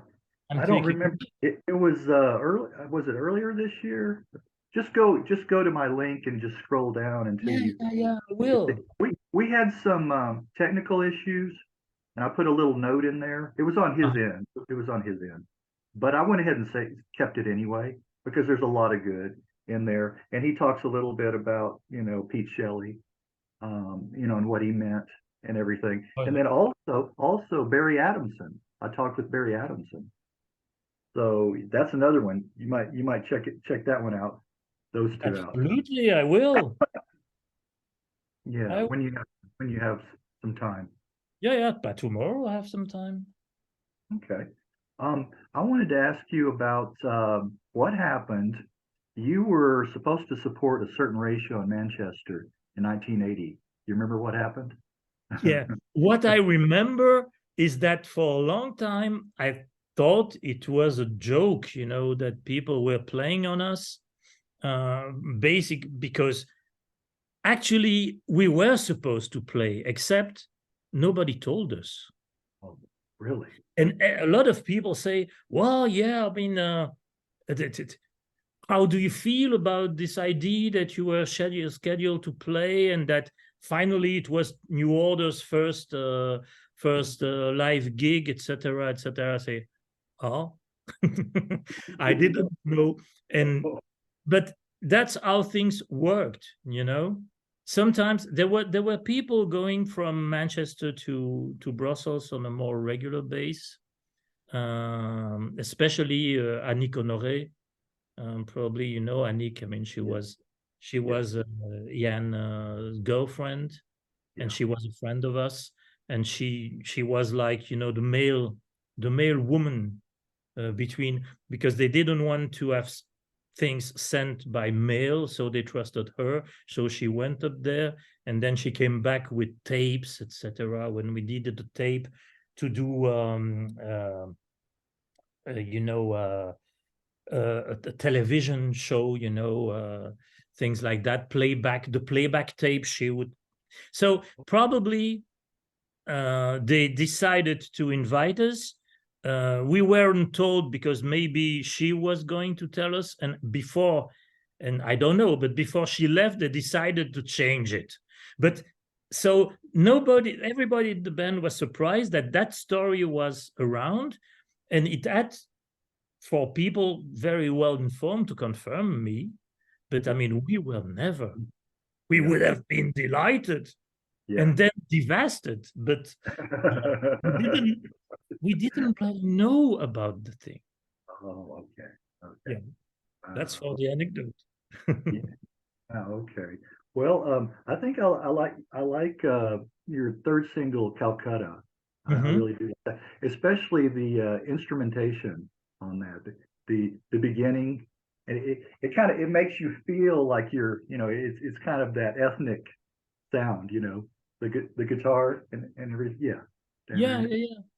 I'm I don't thinking, remember. It was early, was it earlier this year? Just go to my link and just scroll down until yeah, you yeah, yeah, I you see. will. We had some technical issues, and I put a little note in there. It was on his Uh, end. It was on his end, but I went ahead and kept it anyway because there's a lot of good in there. And he talks a little bit about Pete Shelley, and what he meant and everything. And then also Barry Adamson. I talked with Barry Adamson, so that's another one. You might check that one out. Those two out. Absolutely, I will. Yeah, I, when you have some time. yeah, yeah, by tomorrow I have some time. Okay. I wanted to ask you about what happened. You were supposed to support a certain ratio in Manchester in 1980. You remember what happened? Yeah. What I remember is that for a long time I thought it was a joke, that people were playing on us. Basic because actually we were supposed to play, except nobody told us. Oh, really? And a lot of people say, well, yeah, I mean, how do you feel about this idea that you were scheduled to play and that finally it was New Order's first live gig, etc., etc.? I say, oh, I didn't know. But that's how things worked. Sometimes there were people going from Manchester to Brussels on a more regular base, especially Annick Honoré. Probably Annick. I mean, she Yeah, was yeah, Jan's girlfriend, and yeah. she was a friend of us. And she was like the male woman between, because they didn't want to have things sent by mail, so they trusted her. So she went up there, and then she came back with tapes, etc. When we needed the tape to do, uh, you know, uh, a television show, things like that. The playback tape she would. So probably they decided to invite us. We weren't told because maybe she was going to tell us, and I don't know, but before she left, they decided to change it. But so everybody in the band was surprised that that story was around, and it had, for people very well informed, to confirm me. But I mean, we Yeah, would have been delighted yeah. and then devastated, but we didn't we didn't really know about the thing. Oh, okay, okay. Yeah, that's for Uh, the anecdote. yeah. Oh, okay. Well, I think I like your third single, Calcutta. I Hmm. really do, like that. Especially the instrumentation on that. The beginning, and it kind of it makes you feel like it's kind of that ethnic sound, the guitar and everything. Yeah. Yeah, Dun, yeah,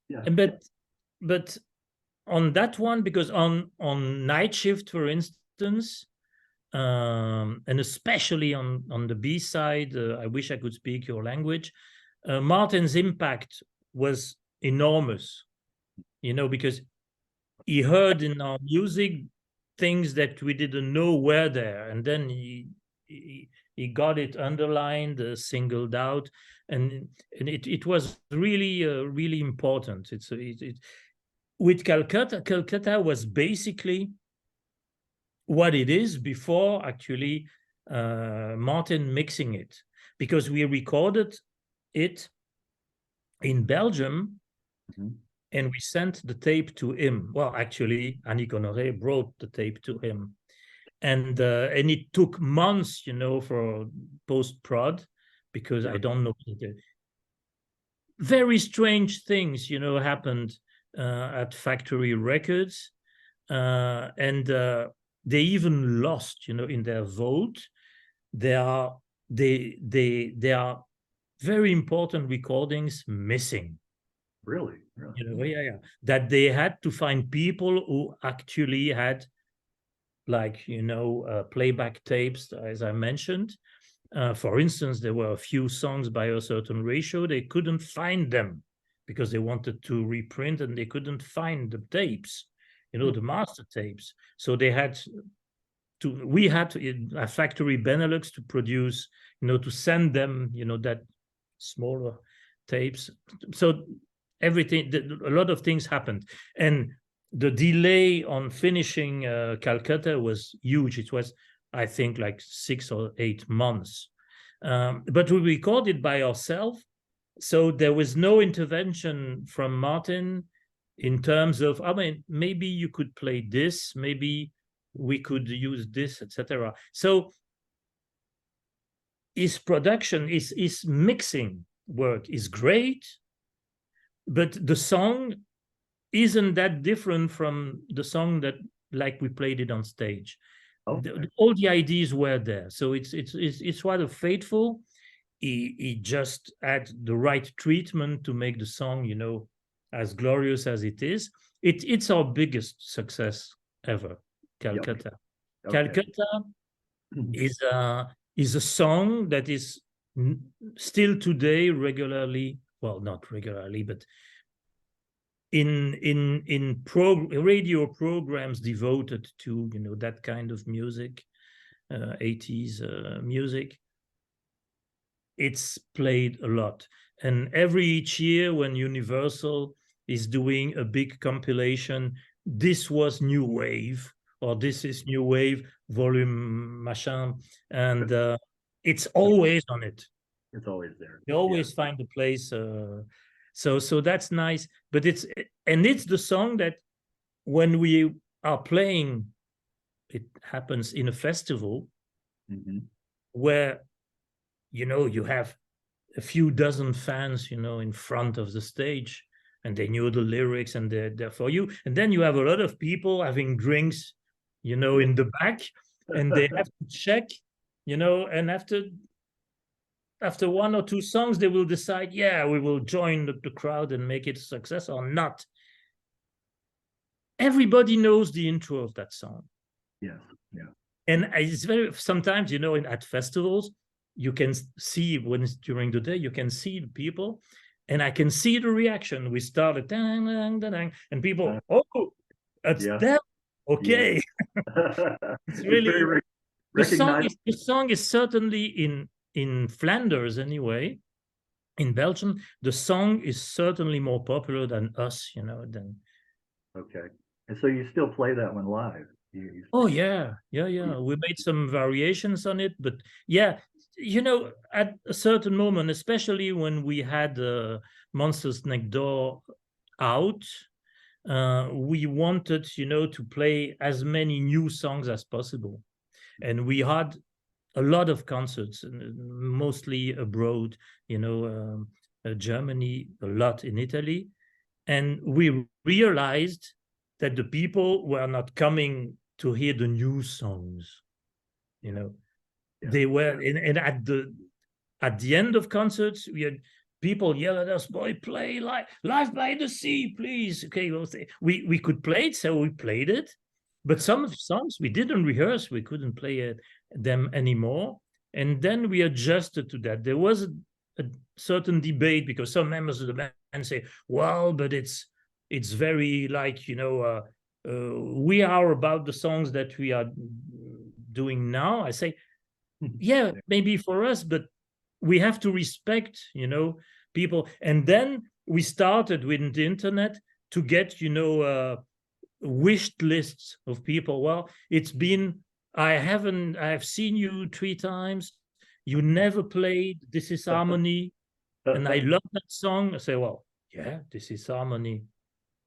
yeah. yeah. But on that one, because on Night Shift, for instance, and especially on the B side, I wish I could speak your language. Martin's impact was enormous, because he heard in our music things that we didn't know were there, and then he got it underlined, singled out, and it was really really important. With Calcutta was basically what it is before actually Martin mixing it, because we recorded it in Belgium Mhm. and we sent the tape to him. Well, actually, Annick Honoré brought the tape to him, and it took months, for post prod, because Yeah. I don't know. Very strange things, happened at Factory Records, and they even lost, in their vote. They are they are very important recordings missing. Really, really. Yeah, yeah, that they had to find people who actually had like, playback tapes, as I mentioned. For instance, there were a few songs by a certain ratio. They couldn't find them because they wanted to reprint and they couldn't find the tapes, the master tapes. So we had a factory Benelux to produce, to send them, that smaller tapes. So everything, a lot of things happened. And the delay on finishing Calcutta was huge. It was, I think, like 6 or 8 months. But we recorded by ourselves. So there was no intervention from Martin in terms of, maybe you could play this, maybe we could use this, etc. So his production, his mixing work is great, but the song isn't that different from the song that, like, we played it on stage. Okay. All the ideas were there, so it's rather faithful. He just had the right treatment to make the song, as glorious as it is. It's our biggest success ever, Calcutta. Yep. Okay. Calcutta is a song that is still today regularly, well, not regularly, but in radio programs devoted to that kind of music, 80s music. It's played a lot, and each year when Universal is doing a big compilation, this was new wave, or this is new wave volume machin, and it's always on it. It's always there. You always find a place. So that's nice, but it's the song that when we are playing, it happens in a festival where you have a few dozen fans in front of the stage, and they knew the lyrics and they're there for you, and then you have a lot of people having drinks in the back, and they have to check, and after 1 or 2 songs, they will decide, we will join the crowd and make it a success or not. Everybody knows the intro of that song. Yeah. And it's sometimes, at festivals, you can see when it's during the day, you can see the people, and I can see the reaction. We started, dang, dang, dang, and people, that's them. Okay. Yeah. It's really, the song is certainly in Flanders anyway, in Belgium, the song is certainly more popular than us, Okay. And so you still play that one live? Oh, yeah. We made some variations on it, but at a certain moment, especially when we had Monsters Next Door out, we wanted, to play as many new songs as possible. And we had a lot of concerts, mostly abroad, Germany, a lot in Italy. And we realized that the people were not coming to hear the new songs, They were, and at the end of concerts, we had people yell at us, "Boy, play live by the sea, please." Okay, we could play it, so we played it. But some of the songs we didn't rehearse, we couldn't play them anymore. And then we adjusted to that. There was a certain debate because some members of the band say, well, but it's very like, we are about the songs that we are doing now. I say, yeah, maybe for us, but we have to respect, people. And then we started with the internet to get, wished lists of people. Well, it's been, I have seen you 3 times. You never played This Is Harmony. And I love that song. I say, well, yeah, This Is Harmony.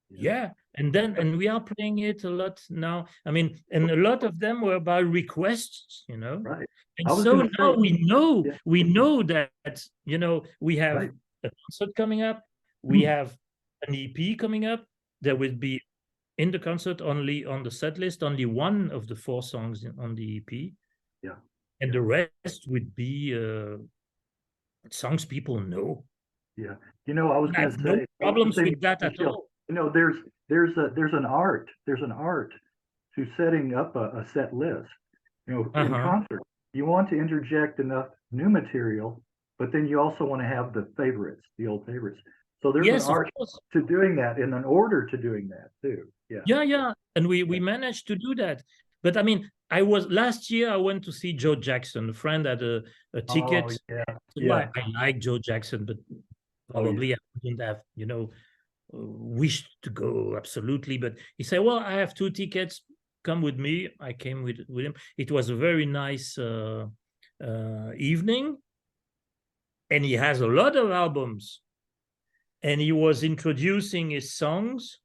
Yeah. And we are playing it a lot now. I mean, and a lot of them were by requests, Right. And so now we know that, we have a concert coming up. We have an EP coming up. There will be in the concert, only on the set list, only one of the 4 songs on the EP. Yeah. And the rest would be songs people know. Yeah. I was going to say, no problems with that at all. There's an art to setting up a set list. You know, in Uh-huh. concert, you want to interject enough new material, but then you also want to have the favorites, the old favorites. So there's an Yes, of art course. to doing that and an order to doing that too. Yeah. Yeah, yeah. And we Yeah. we managed to do that. But I mean, I was last year I went to see Joe Jackson. A friend had a Oh ticket. yeah. So Yeah. I like Joe Jackson, but Oh yeah. probably I wouldn't have, wished to go absolutely. But he said, "Well, I have two tickets. Come with me." I came with him. It was a very nice evening, and he has a lot of albums. And he was introducing his songs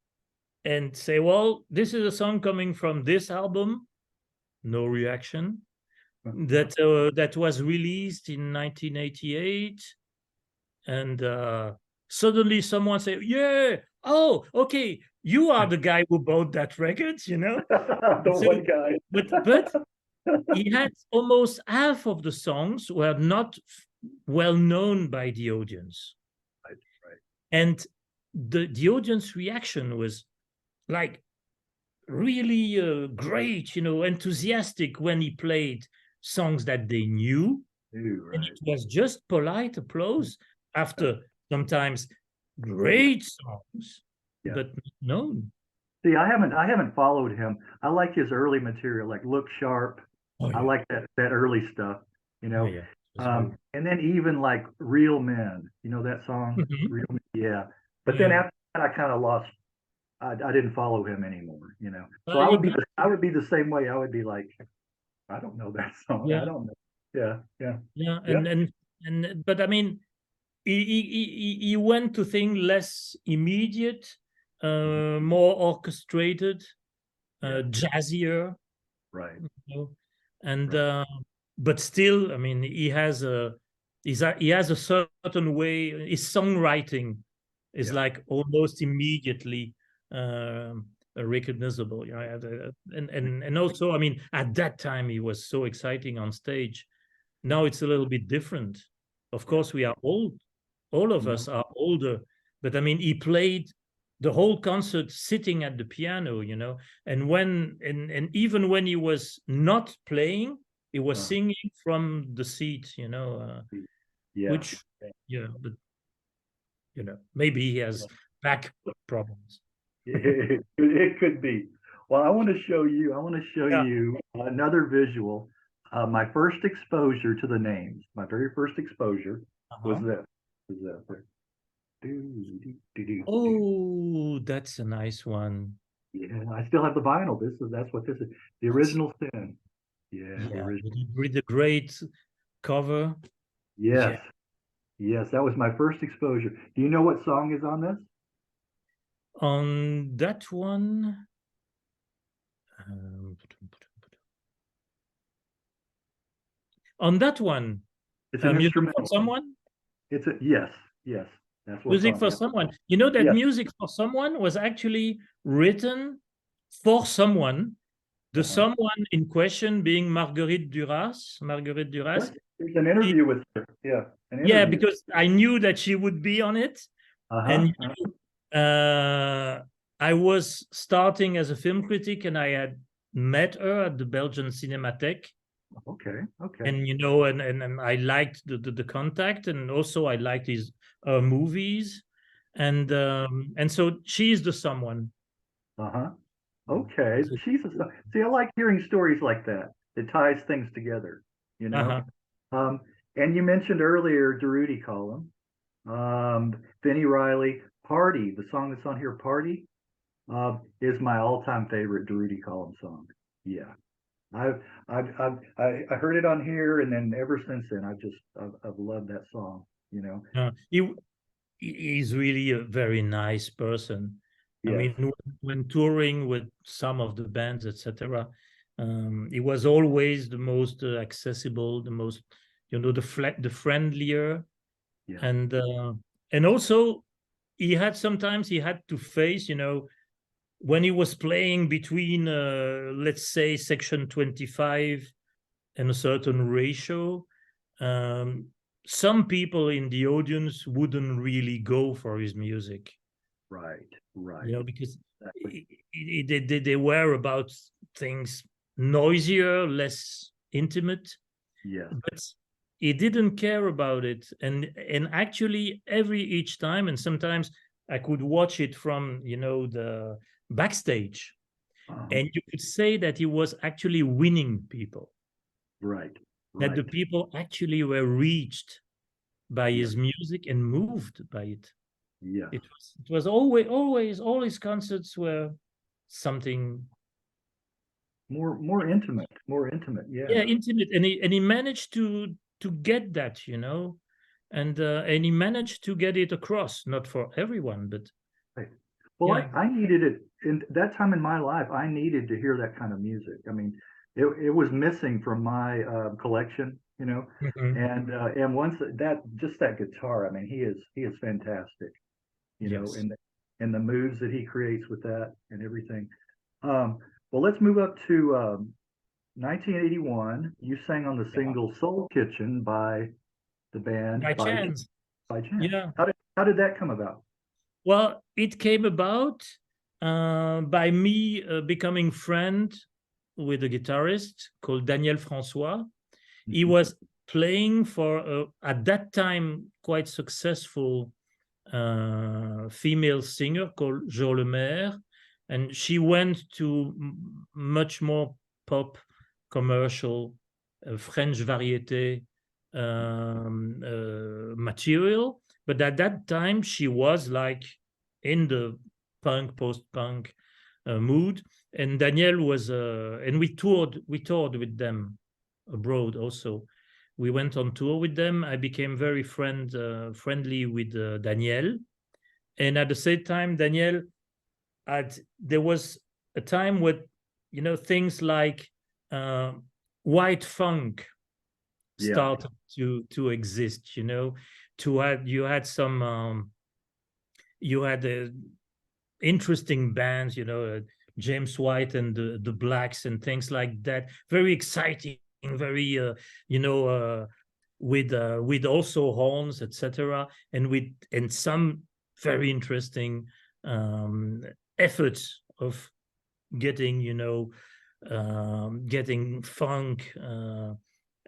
and say, "Well, this is a song coming from this album." No reaction. That was released in 1988, and suddenly someone say, "Yeah, oh, okay, you are the guy who bought that record," The So, one guy. but he had almost half of the songs were not well known by the audience, Right, right. and the audience reaction was like really great, enthusiastic when he played songs that they knew. Ooh, And right. it was just polite applause Yeah. after sometimes Yeah. great songs, Yeah. but not known. See, I haven't followed him. I like his early material, like Look Sharp. Oh I yeah, like that early stuff, you yeah, know. yeah. It was very, And then even like Real Men, you know that song? Mhm. Real Men, yeah. But then Yeah. after that, I kind of lost. I didn't follow him anymore, you know. So You got, I would be the same way. I would be like, I don't know that song. I yeah, don't know. Yeah, yeah, yeah, yeah. and but I mean, he went to things less immediate, Mhm. more orchestrated, Yeah, jazzier, right, you know, and right. but still, I mean, he has a certain way. His songwriting is Yeah, like almost immediately recognizable. And also, I mean, at that time he was so exciting on stage. Now yeah, it's a little bit different. Of yeah. course, we are old. All of Mhm. us are older, but I mean, he played the whole concert sitting at the piano, and even when he was not playing, he was Uh, singing from the seat, yeah, which, yeah, but maybe he has yeah. back problems. It could be. Well, I want to show Yeah. you another visual. My first exposure to the names, my very first exposure was Uh-huh. this. Was this. Do, do, do, do, do. Oh, that's a nice one. Yeah, I still have the vinyl. That's what this is. The That's, original sin. Yeah, the yeah, original. with the great cover. Yes, Yeah. yes, that was my first exposure. Do you know what song is on this? On that one, um, on that one, It's an music for instrumental. someone. It's a yes, yes. That's what's Music on for here. someone. You know that Yes. music for someone was actually written for someone. The Uh-huh. someone in question being Marguerite Duras. Marguerite Yes. Duras. There's an She- interview with her. Yeah, an yeah, interview. because I knew that she would be on it, Uh-huh. and uh, I was starting as a film critic, and I had met her at the Belgian Cinematheque, Okay. Okay. and and I liked the contact, and also I liked his movies, and so she's the someone. Uh-huh. Okay. See, I like hearing stories like that. It ties things together, you know. Uh-huh. Um, and you mentioned earlier Durutti Column, Vinnie Riley, Party, the song that's on here, Party, is my all-time favorite Durutti Column song. Yeah. I heard it on here, and then ever since then, I've loved that song. You know. He he's really a very nice person. I Yes. mean, when touring with some of the bands, etc., he was always the most accessible, the most, the friendlier, Yeah. and also sometimes he had to face, when he was playing between, let's say, section 25 and a certain ratio, um, some people in the audience wouldn't really go for his music. Right. you Right. know, because Exactly. they were about things noisier, less intimate, Yes. but he didn't care about it. And actually, each time, and sometimes I could watch it from, you know, the backstage, Uh-huh. and you could say that he was actually winning people, Right. that the Right. people actually were reached by Yes. his music and moved by it. Yes. It was always all his concerts were something, More intimate. More intimate. yeah, Yeah. intimate, and he managed to get that, you know, and he managed to get it across, not for everyone, but Right. Well, yeah. I needed it in that time in my life. I needed to hear that kind of music. I mean, it was missing from my collection, you know. Mhm. And once that just that guitar, I mean, he is fantastic, you know, Yes. and the moves that he creates with that and everything. Well, let's move up to 1981. You sang on the Yeah. single "Soul Kitchen" by the band By chance. by chance. Yeah. How did that come about? Well, it came about by me becoming friend with a guitarist called Daniel Francois. He Mhm. was playing for at that time quite successful female singer called Jo Lemaire, and she went to much more pop, commercial, French variety material. But at that time, she was like in the punk, post-punk mood. And Daniel was, and we toured with them abroad also. We went on tour with them. I became very friendly with Daniel, and at the same time, Daniel had there was a time where, you know, things like uh, white funk Yeah. started to exist. You know, to had you had some you had interesting bands. You know, James White and the Blacks and things like that. Very exciting, very you know. With also horns, etc., and some very interesting um, efforts of getting, you know, getting funk Well,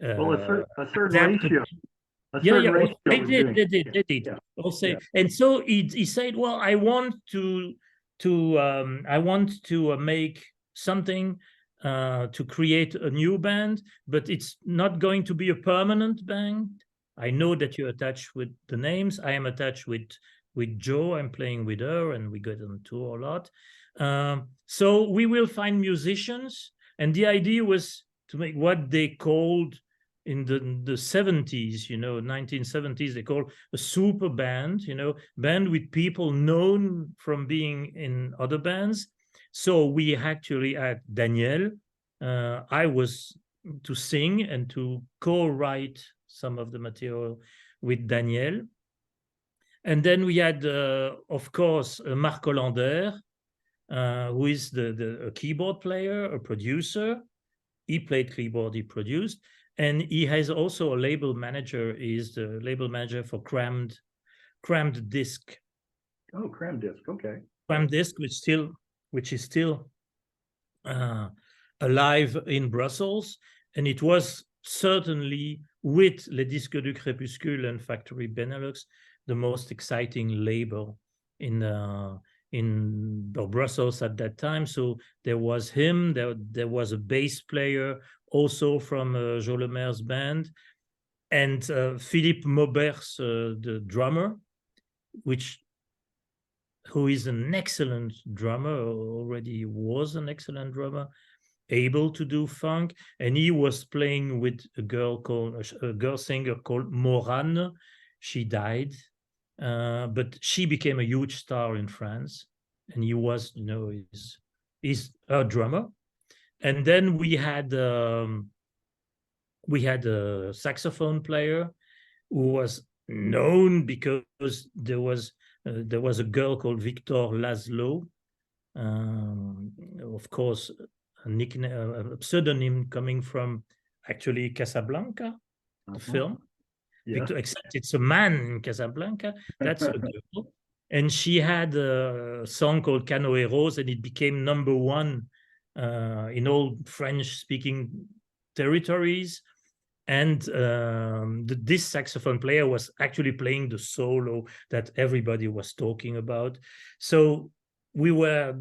uh, a certain adapted. ratio, a Yeah, certain yeah, ratio they was did, doing. they did, Yeah. they did. Yeah. I'll say, Yeah. and so he said, "Well, I want to make something to create a new band, but it's not going to be a permanent band. I know that you're attached with the names. I am attached with Joe. I'm playing with her, and we get on tour a lot. So we will find musicians, and the idea was to make what they called." In the 70s, you know, 1970s, they call a super band, you know, band with people known from being in other bands. So we actually had Daniel. I was to sing and to co-write some of the material with Daniel. And then we had, of course, Marc Hollander, who is a keyboard player, a producer. He played keyboard, he produced, and he has also a label manager. He's the label manager for Crammed Disc. Oh, cram disc. Okay. Crammed Disc, which is still uh, alive in Brussels, and it was certainly with Les Disques du Crepuscule and Factory Benelux the most exciting label in Brussels at that time. So there was him. There was a bass player also from Jo Lemaire's band, and Philippe Maubert's the drummer, which who is an excellent drummer, already was an excellent drummer, able to do funk, and he was playing with a girl singer called Morane. She died, but she became a huge star in France, and he was, you know, he's a drummer. And then we had a saxophone player who was known because there was a girl called Victor Laszlo, of course, a nickname, a pseudonym coming from actually Casablanca, the Uh-huh. film. Yes. Victor, except it's a man in Casablanca. That's a girl. and she had a song called Canoë Rose, and it became #1 in all French-speaking territories. And this saxophone player was actually playing the solo that everybody was talking about. So we were,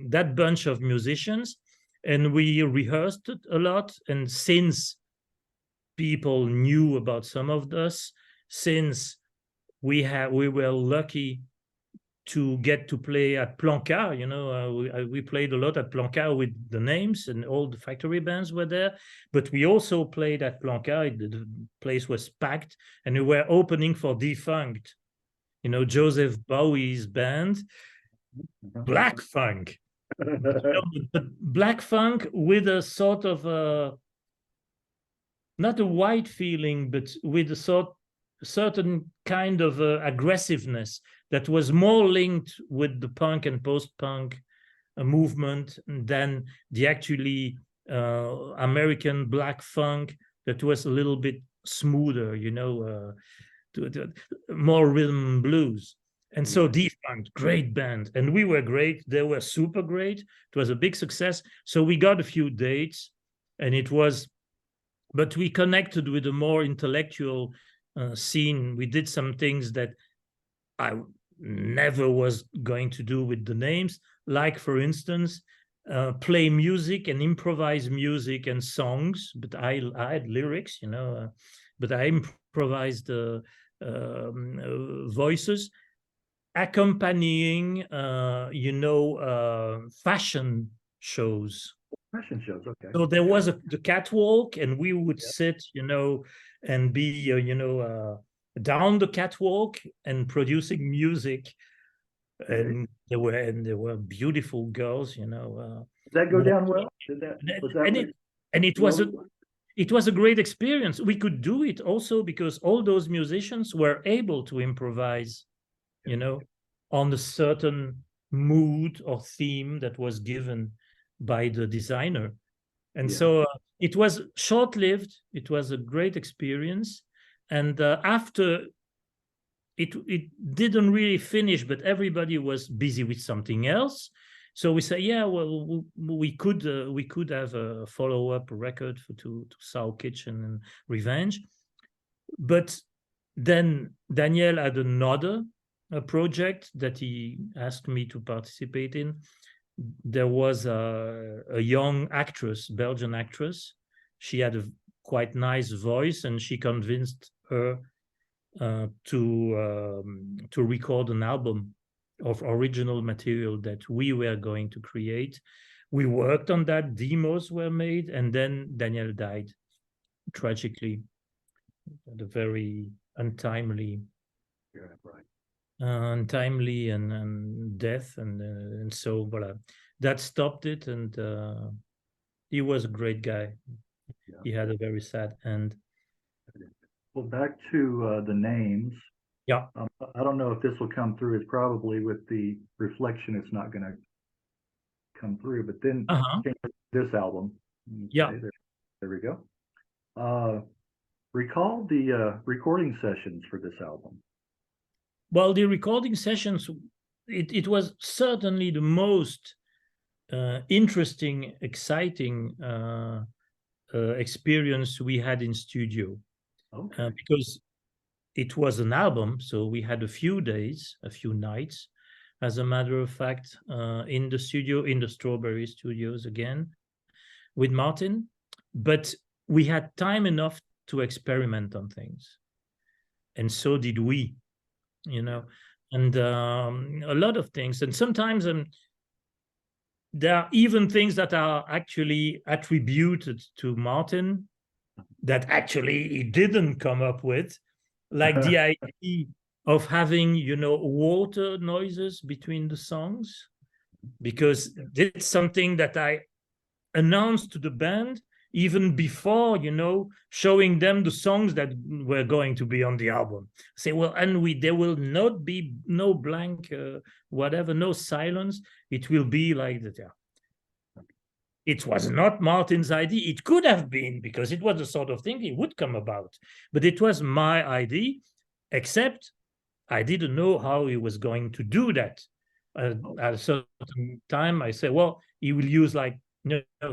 that bunch of musicians, and we rehearsed it a lot. And since people knew about some of us, since we were lucky to get to play at Plancard, we played a lot at Plancard with the Names, and all the factory bands were there. But we also played at Plancard. The place was packed, and we were opening for Defunct, Joseph Bowie's band, Black Funk. But Black Funk with a sort of not a white feeling, but with a certain kind of aggressiveness that was more linked with the punk and post-punk movement than the actually American black funk that was a little bit smoother, more rhythm and blues. And so Defunct, great band. And we were great. They were super great. It was a big success. So we got a few dates, and but we connected with a more intellectual scene. We did some things that I never was going to do with the Names, like, for instance, play music and improvise music and songs. But I had lyrics, but I improvised voices accompanying, fashion shows. Fashion shows, okay. So there was the catwalk, and we would sit, and be, down the catwalk and producing music. And there were beautiful girls, Did that go down well? It was a great experience. We could do it also because all those musicians were able to improvise, on a certain mood or theme that was given by the designer. And so it was short-lived. It was a great experience. And after it didn't really finish, but everybody was busy with something else. So we said, we could have a follow-up record to Soul Kitchen and Revenge. But then Daniel had another project that he asked me to participate in. There was a young actress, Belgian actress. She had a quite nice voice, and she convinced her to record an album of original material that we were going to create. We worked on that, demos were made, and then Daniel died tragically at a very untimely and death, and so voilà. That stopped it. And he was a great guy. He had a very sad end. Well, back to the Names. Yeah. I don't know if this will come through. It's probably with the reflection, it's not going to come through. But then this album. Yeah. There we go. Recall the recording sessions for this album. Well, the recording sessions, it was certainly the most interesting, exciting experience we had in studio. Okay. Because it was an album, so we had a few days, a few nights, as a matter of fact, in the studio, in the Strawberry Studios again, with Martin. But we had time enough to experiment on things. And so did we, and a lot of things. And sometimes there are even things that are actually attributed to Martin that actually he didn't come up with, like the idea of having, water noises between the songs, because it's something that I announced to the band even before, showing them the songs that were going to be on the album. Say, well, and there will not be no blank, no silence. It will be like that. Yeah. It was not Martin's idea. It could have been, because it was the sort of thing he would come about. But it was my idea, except I didn't know how he was going to do that. At a certain time, I said, well, he will use like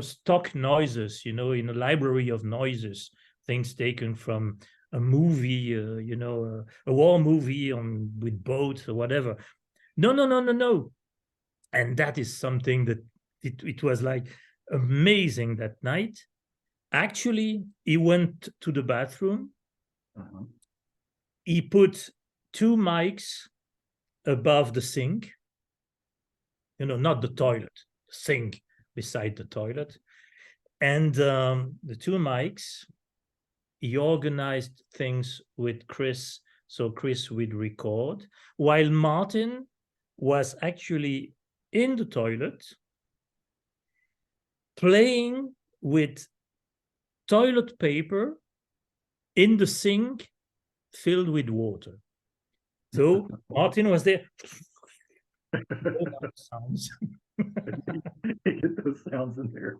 stock noises, in a library of noises, things taken from a movie, a war movie with boats or whatever. No. And that is something that it was like amazing that night. Actually, he went to the bathroom. He put 2 mics above the sink, not the toilet, the sink beside the toilet. And the 2 mics, he organized things with Chris, so Chris would record, while Martin was actually in the toilet playing with toilet paper in the sink filled with water. So Martin was there. Sounds. Get those sounds in there.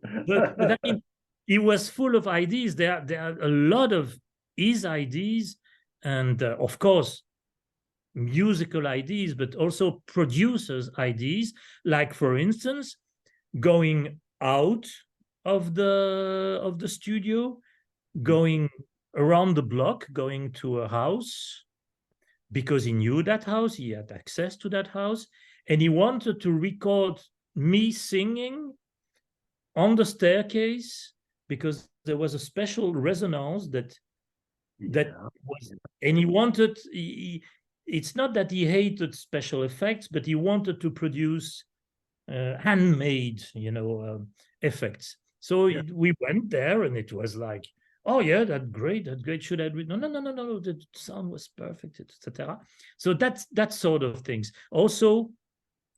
but I mean, he was full of ideas. There are a lot of his ideas, and of course, musical ideas, but also producers' ideas. Like, for instance, going out of the studio, going around the block, going to a house, because he knew that house, he had access to that house, and he wanted to record me singing on the staircase, because there was a special resonance that was, and he wanted, it's not that he hated special effects, but he wanted to produce handmade, effects. So we went there, and it was like, oh yeah, that's great. Should I read? No. The sound was perfect, etc. So that's that sort of things. Also,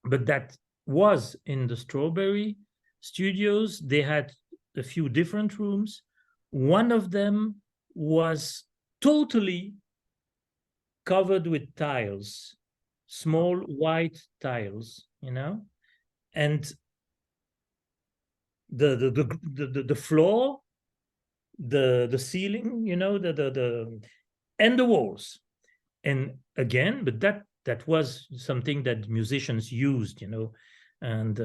but that was in the Strawberry Studios. They had a few different rooms. One of them was totally covered with tiles, small white tiles, and the floor, the ceiling, the and the walls. And again, but that was something that musicians used, and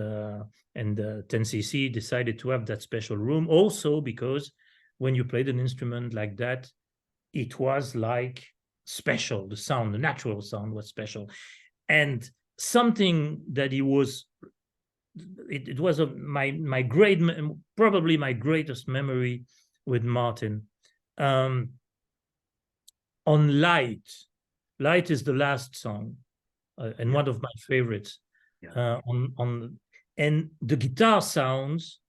10cc decided to have that special room also because when you played an instrument like that, it was like special. The sound, the natural sound was special. And something that it was my great, probably my greatest memory with Martin. On Light is the last song, and one of my favorites. And the guitar sounds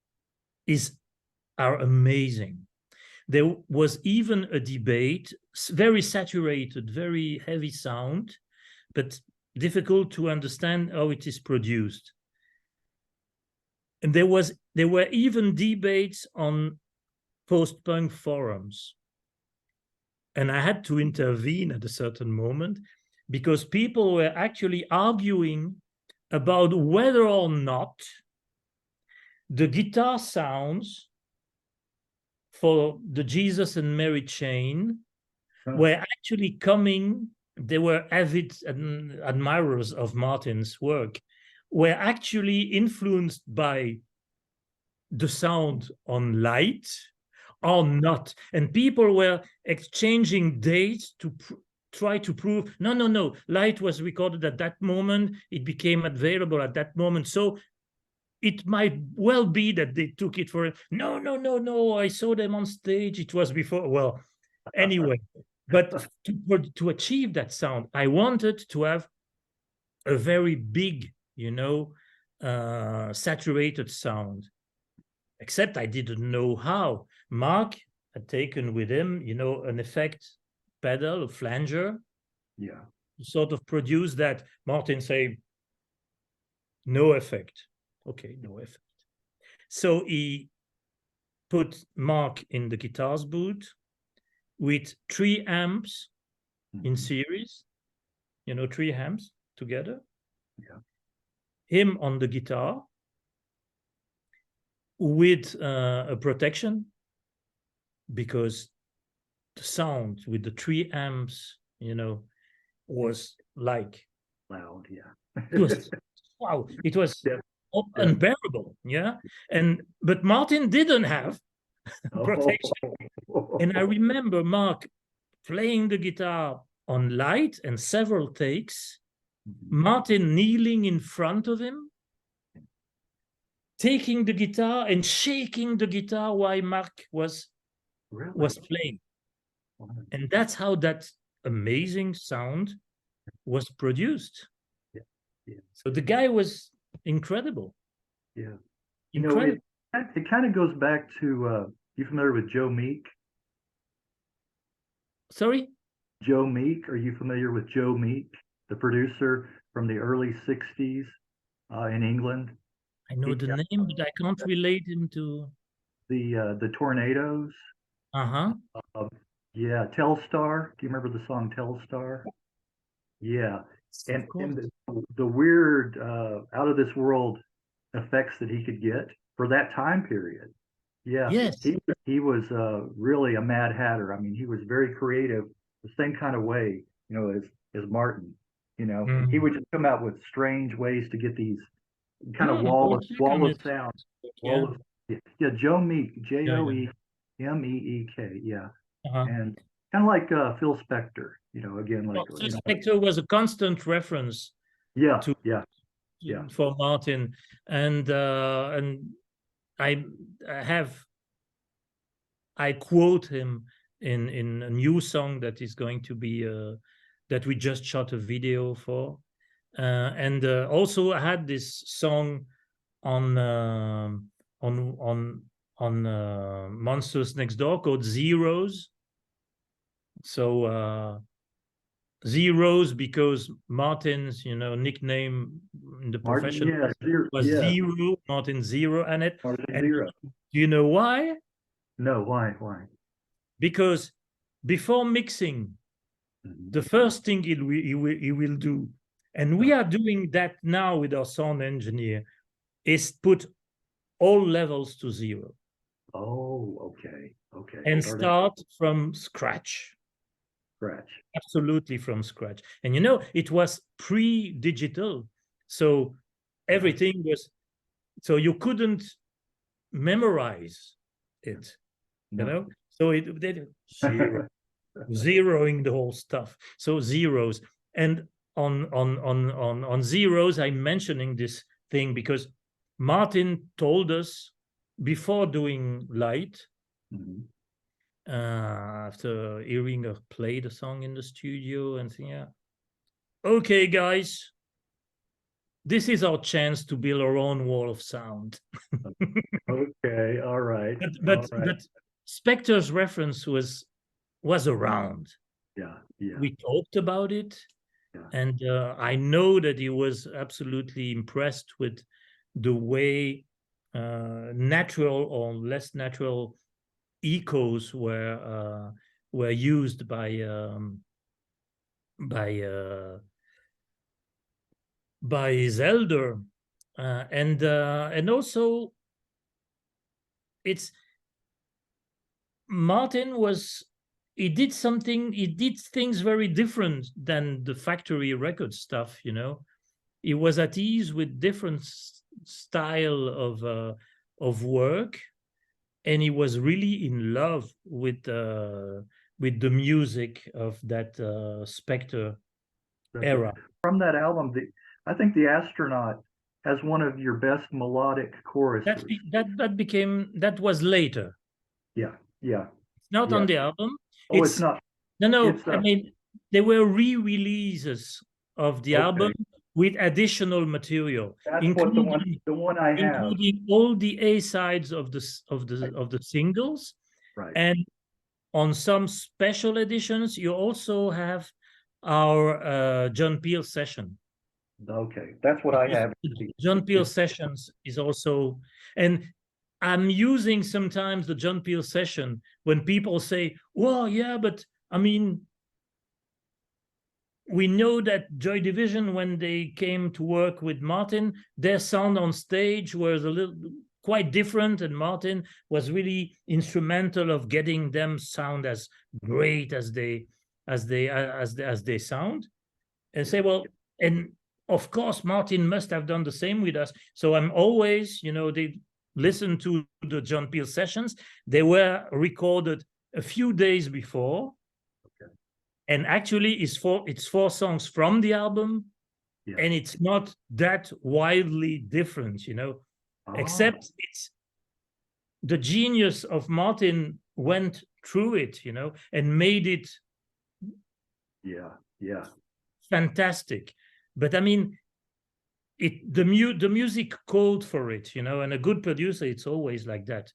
are amazing. There was even a debate, very saturated, very heavy sound, but difficult to understand how it is produced. And there were even debates on post-punk forums. And I had to intervene at a certain moment because people were actually arguing about whether or not the guitar sounds for the Jesus and Mary chain were actually coming. They were avid admirers of Martin's work, were actually influenced by the sound on Light or not. And people were exchanging dates to try to prove, no, Light was recorded at that moment. It became available at that moment. So it might well be that they took it for, no, I saw them on stage. It was before. Well, anyway, but to achieve that sound, I wanted to have a very big, saturated sound, except I didn't know how. Mark had taken with him, an effect pedal, a flanger. Yeah. Sort of produce that. Martin say, no effect. Okay, no effect. So he put Mark in the guitar's booth with 3 amps in series, 3 amps together. Yeah. Him on the guitar with a protection, because the sound with the 3 amps, was like. Loud, yeah. It was wow, it was Yeah. unbearable, yeah. But Martin didn't have protection. And I remember Mark playing the guitar on light and several takes, Martin kneeling in front of him, taking the guitar and shaking the guitar while Mark was playing. And that's how that amazing sound was produced. Yeah. Yeah. So the guy was incredible. Yeah. Incredible. It kind of goes back to, you familiar with Joe Meek? Sorry? Joe Meek, are you familiar with Joe Meek, the producer from the early 60s in England? I know the name, but I can't relate him to the Tornadoes. Uh-huh. Yeah, Telstar. Do you remember the song Telstar? Yeah. And the weird out of this world effects that he could get for that time period. Yeah. Yes. He was really a Mad Hatter. I mean, he was very creative, the same kind of way, as Martin. He would just come out with strange ways to get these kind of wall of sound. Yeah, Joe Meek, Joemeek, yeah. And kind of like Phil Spector, again, like Phil Spector was a constant reference for Martin. And I quote him in a new song that is going to be that we just shot a video for. And also I had this song on Monsters Next Door called Zeros. So Zeros because Martin's nickname in the profession was Zero, Martin Zero Hannett. Zero. Do you know why? No, why? Because before mixing, the first thing he will do, and we are doing that now with our sound engineer, is put all levels to 0. Oh, okay. And start from scratch. Absolutely from scratch. And it was pre-digital. So everything was, so you couldn't memorize it, So it did zeroing the whole stuff. So zeros. And on zeros, I'm mentioning this thing because Martin told us before doing light, after hearing her play the song in the studio and saying, okay, guys, this is our chance to build our own wall of sound. Okay, all right. But Spector's reference was around. Yeah. We talked about it, and I know that he was absolutely impressed with the way natural or less natural echoes were used by Zelder, and also it's Martin was he did things very different than the factory record stuff. He was at ease with different style of work, and he was really in love with the music of that Spector era. From that album, I think The Astronaut has one of your best melodic choruses. That was later. Yeah. It's not on the album. It's not. No. I mean, there were re-releases of the album with additional material, That's including the one I have, including all the A sides of the singles, right? And on some special editions, you also have our John Peel session. Okay, that's what I have. John Peel sessions is also, and I'm using sometimes the John Peel session when people say, well, yeah, but I mean, we know that Joy Division, when they came to work with Martin, their sound on stage was quite different, and Martin was really instrumental of getting them sound as great as they sound. and say, well, and of course, Martin must have done the same with us. So I'm always, they listen to the John Peel sessions. They were recorded a few days before. Okay. And actually, it's four songs from the album. Yeah. And it's not that wildly different, except it's the genius of Martin went through it, and made it fantastic. But I mean, the music called for it, and a good producer, it's always like that.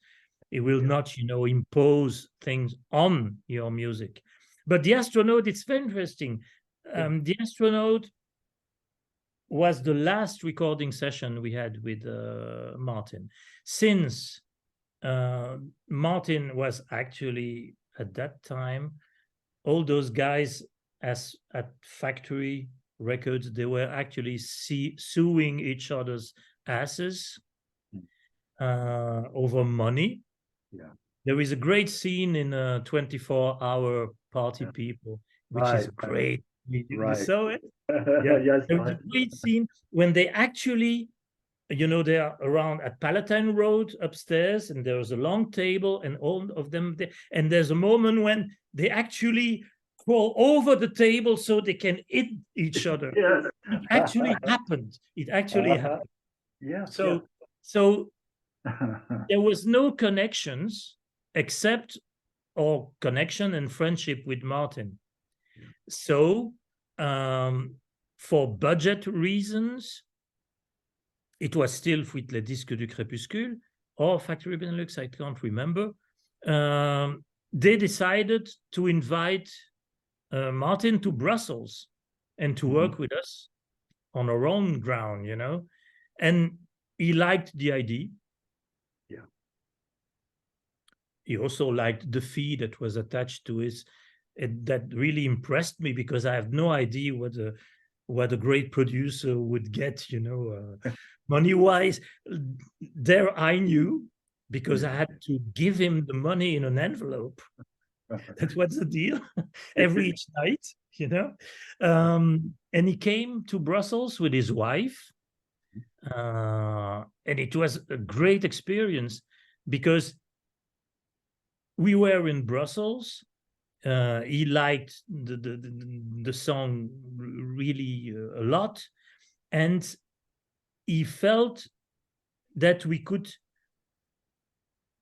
It will not, impose things on your music. But The Astronaut, it's very interesting. The Astronaut was the last recording session we had with Martin. Since Martin was actually, at that time, all those guys at Factory Records, they were actually suing each other's asses over money. Yeah. There is a great scene in 24-hour Party People, which is great. You saw it? Yeah. Yes. There's a great scene when they actually, they are around at Palatine Road upstairs, and there's a long table, and all of them there. And there's a moment when they actually crawl over the table so they can hit each other. Yes. It actually happened. It actually happened. Yeah. So there was no connections except our connection and friendship with Martin. So for budget reasons, it was still with Les Disques du Crepuscule or Factory Benelux, I can't remember. They decided to invite Martin to Brussels and to work with us on our own ground, and he liked the idea. Yeah. He also liked the fee that was attached to his. That really impressed me, because I have no idea what a great producer would get, money-wise. There I knew, because I had to give him the money in an envelope. That was the deal every each night, and he came to Brussels with his wife, and it was a great experience, because we were in Brussels. He liked the song really a lot, and he felt that we could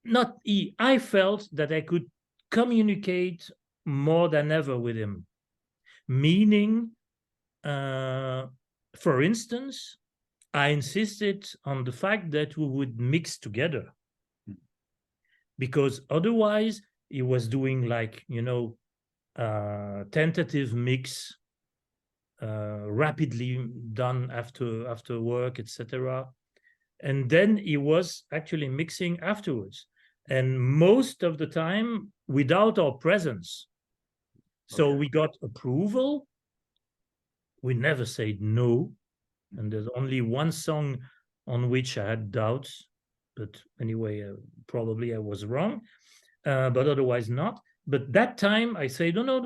not he. I felt that I could communicate more than ever with him. Meaning, for instance, I insisted on the fact that we would mix together, because otherwise he was doing like, tentative mix, rapidly done after work, etc. And then he was actually mixing afterwards, and most of the time without our presence. So we got approval. We never said no. And there's only one song on which I had doubts, but anyway, probably I was wrong, but otherwise not. But that time I said, no,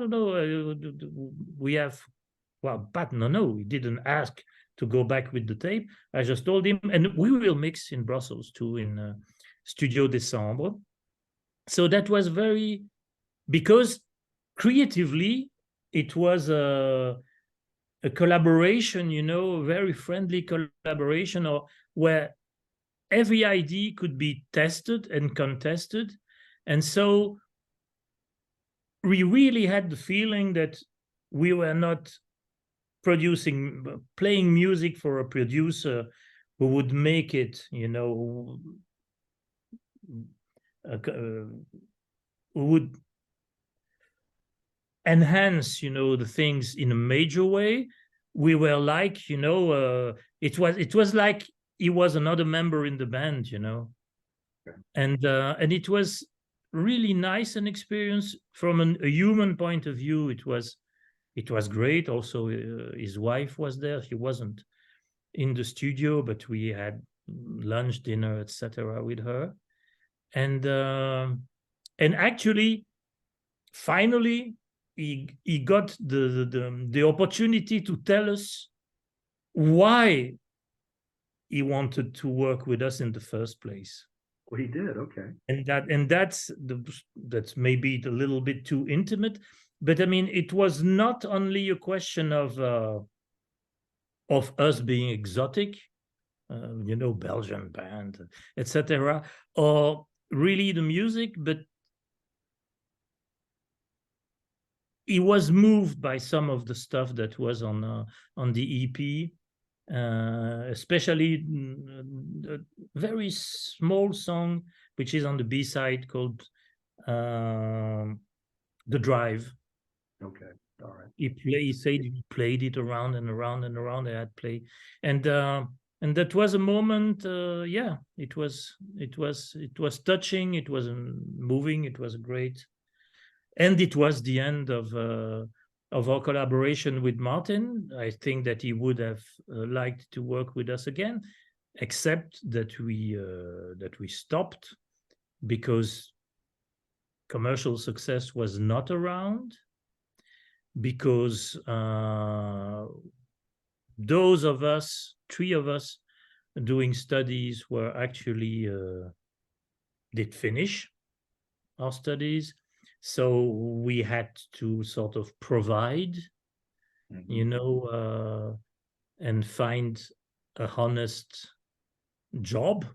we have, but no, he didn't ask to go back with the tape. I just told him, and we will mix in Brussels too, in Studio Décembre. So that was because creatively it was a collaboration, very friendly collaboration, or where every idea could be tested and contested. And so we really had the feeling that we were not playing music for a producer who would make it, who would enhance, the things in a major way. We were like, it was like he was another member in the band, and it was really nice an experience from a human point of view. It was great. Also, his wife was there. She wasn't in the studio, but we had lunch, dinner, etc. with her, and actually, finally, he got the opportunity to tell us why he wanted to work with us in the first place. Well, he did. Okay. And that's maybe a little bit too intimate, but I mean, it was not only a question of us being exotic, Belgian band, etc., or really the music, but he was moved by some of the stuff that was on the EP, especially a very small song which is on the B-side called "The Drive." Okay. All right. He said he played it around and around and around. I had play, and that was a moment. Yeah, it was touching. It was moving. It was great, and it was the end of our collaboration with Martin. I think that he would have liked to work with us again, except that we stopped because commercial success was not around, because those of us, three of us, doing studies were actually did finish our studies. So we had to sort of provide, and find a honest job.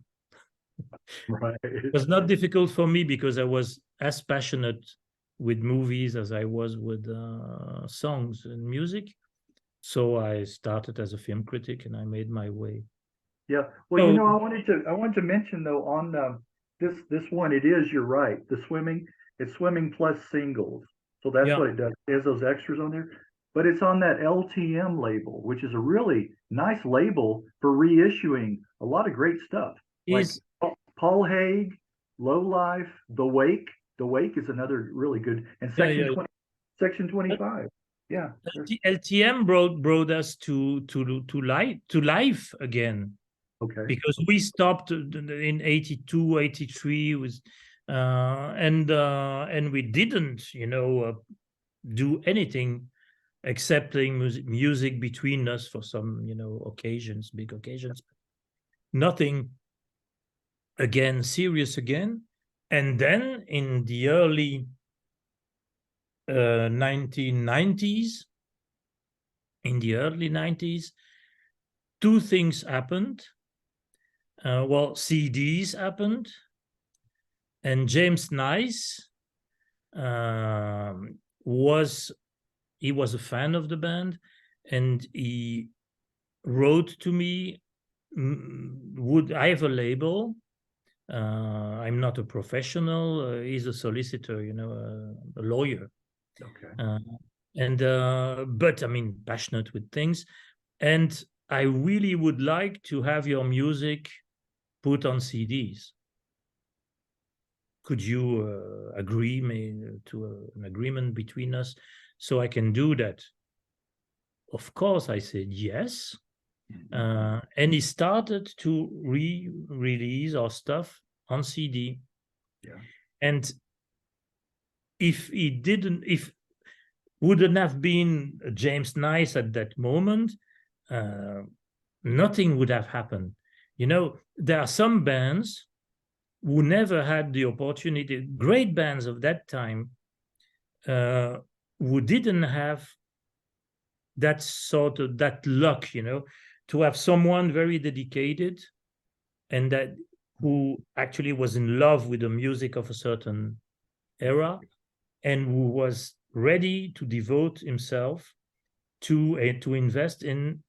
Right. It was not difficult for me because I was as passionate with movies as I was with songs and music. So I started as a film critic and I made my way. Yeah. Well, So, I wanted to mention though on this one, you're right. It's swimming plus singles. So that's yeah, what it does. It has those extras on there. But it's on that LTM label, which is a really nice label for reissuing a lot of great stuff. Like is Paul Haig, Low Life, The Wake. The Wake is another really good, and yeah, Section yeah. 20, Section 25. Yeah. LTM brought us to life again, Okay. because we stopped in 82, 83 with and we didn't do anything excepting music between us for some occasions, big occasions, nothing again serious again. And then in the early 1990s, two things happened. Well, CDs happened, and James Nice was a fan of the band, and he wrote to me, would I have a label? I'm not a professional. He's a solicitor, a lawyer. Okay. But I mean, passionate with things. And I really would like to have your music put on CDs. Could you agree to an agreement between us so I can do that? Of course, I said yes. And he started to re-release our stuff on CD. Yeah. And if wouldn't have been James Nice at that moment, nothing would have happened. There are some bands who never had the opportunity, great bands of that time, who didn't have that luck, to have someone very dedicated and that who actually was in love with the music of a certain era and who was ready to devote himself to invest in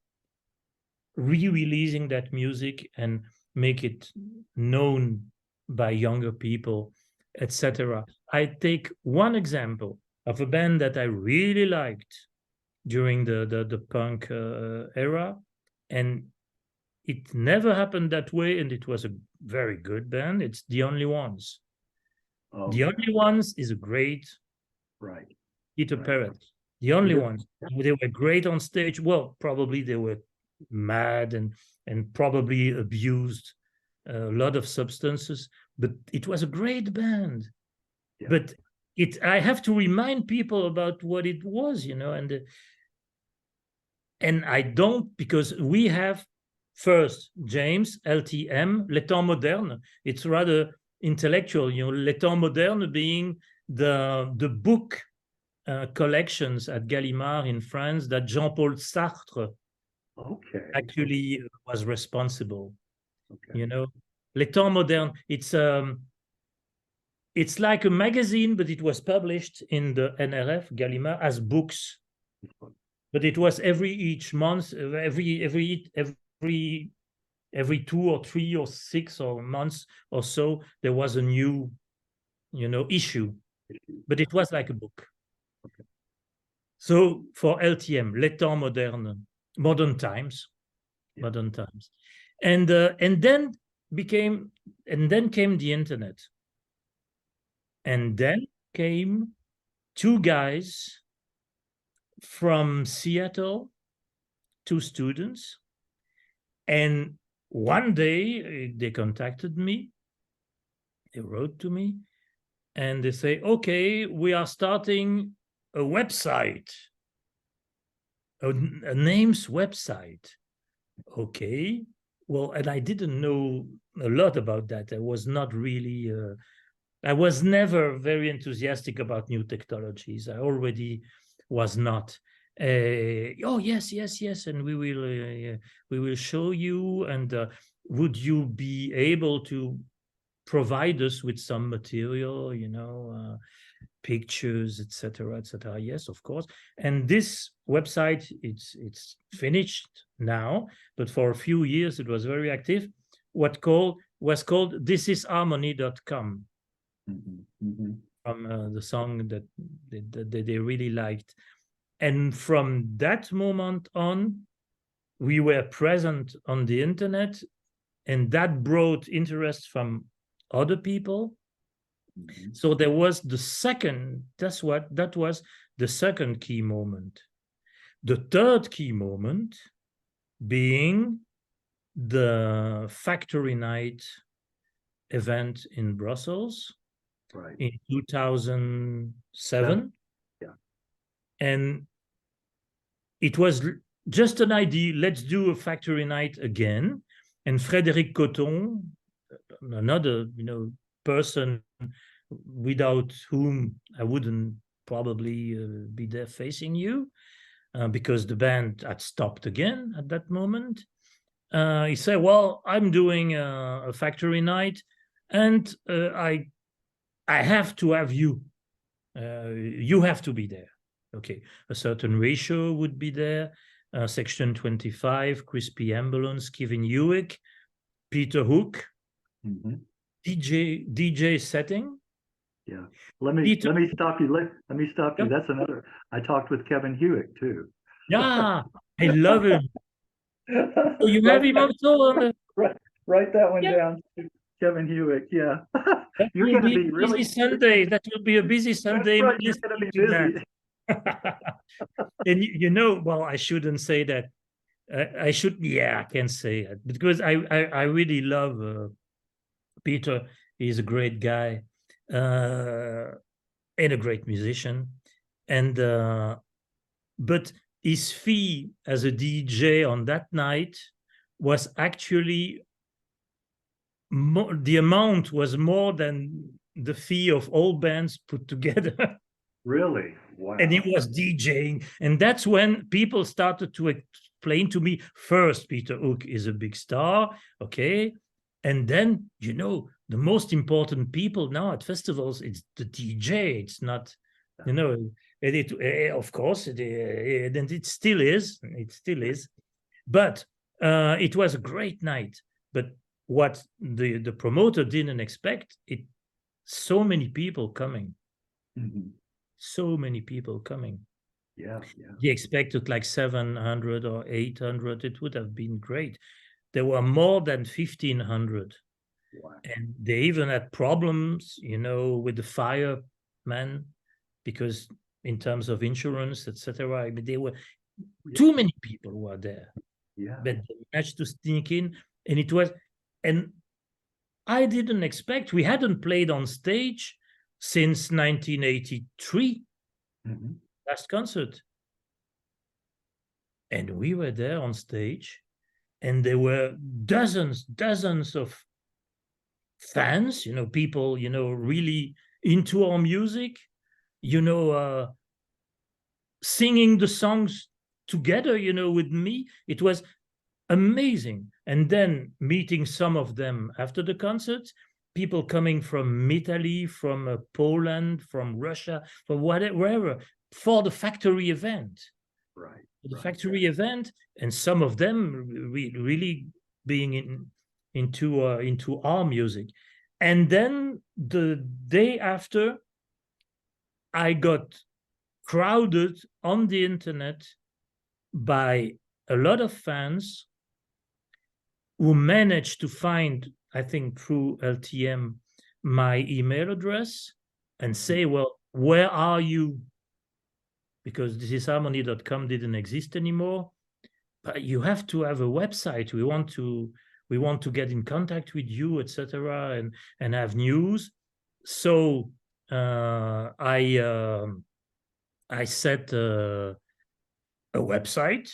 re-releasing that music and make it known by younger people, etc. I take one example of a band that I really liked during the punk era, and it never happened that way, and it was a very good band. It's The Only Ones. Okay. The Only Ones is a great Right. Peter Right. Perret. The Only Yeah. Ones. They were great on stage. Well, probably they were mad and probably abused a lot of substances, but it was a great band. Yeah. But I have to remind people about what it was, and I don't, because we have first James, LTM, Les Temps Modernes. It's rather intellectual, Les Temps Modernes being the book collections at Gallimard in France that Jean-Paul Sartre actually was responsible. Les Temps Modernes, it's like a magazine, but it was published in the NRF, Gallimard, as books. But it was each month, every 2 or 3 or 6 or months or so, there was a new, issue. But it was like a book. So for LTM, Les Temps Modernes, modern times, and then came the internet, and then came 2 guys from Seattle, 2 students, and one day they contacted me, they wrote to me, and they say, okay, we are starting a website, a names website. Okay, well, and I didn't know a lot about that. I was not really, I was never very enthusiastic about new technologies. I already was not. Oh, yes, and we will show you, and would you be able to provide us with some material, pictures, etc., etc. Yes, of course. And this website, it's finished now, but for a few years it was very active. Was called thisisharmony.com, from the song that they really liked. And from that moment on, we were present on the internet, and that brought interest from other people. So there was the second, that was the second key moment. The third key moment being the Factory Night event in Brussels in 2007. And it was just an idea, let's do a Factory Night again. And Frédéric Coton, another person without whom I wouldn't probably be there facing you, because the band had stopped again at that moment. He said, well, I'm doing a Factory Night, and I have to have you. You have to be there. Okay, a certain ratio would be there. Section 25, Crispy Ambulance, Kevin Hewitt, Peter Hook, DJ setting. Yeah. Let me stop you. Let me stop you. That's another. I talked with Kevin Hewitt too. Yeah, I love him. So you have him also on the... Write that one down. Kevin Hewitt. Yeah. You're going to be really busy Sunday. That will be a busy Sunday. Right. You're going to be busy. And well, I shouldn't say that. I should. Yeah, I can say it because I really love Peter. He's a great guy. And a great musician, and but his fee as a DJ on that night was actually the amount was more than the fee of all bands put together. Really? Wow. And he was DJing, and that's when people started to explain to me, first, Peter Hook is a big star, okay, and then the most important people now at festivals, it's the DJ. It's not, of course, and it still is. It still is. But it was a great night. But what the promoter didn't expect, so many people coming. So many people coming. Yeah. He expected like 700 or 800. It would have been great. There were more than 1,500. Wow. And they even had problems, with the firemen, because in terms of insurance, etc. I mean, they were too many people were there. Yeah. But they managed to sneak in, and I didn't expect. We hadn't played on stage since 1983, Mhm. last concert. And we were there on stage, and there were dozens of fans, people, really into our music, singing the songs together, with me. It was amazing. And then meeting some of them after the concert, people coming from Italy, from Poland, from Russia, from wherever, for the factory event. Right. The right. factory event, and some of them really being into our music. And then the day after, I got crowded on the internet by a lot of fans who managed to find, I think through LTM, my email address and say, well, where are you? Because thisisharmony.com didn't exist anymore. But you have to have a website. We want to get in contact with you, etc., and have news. So I set a website.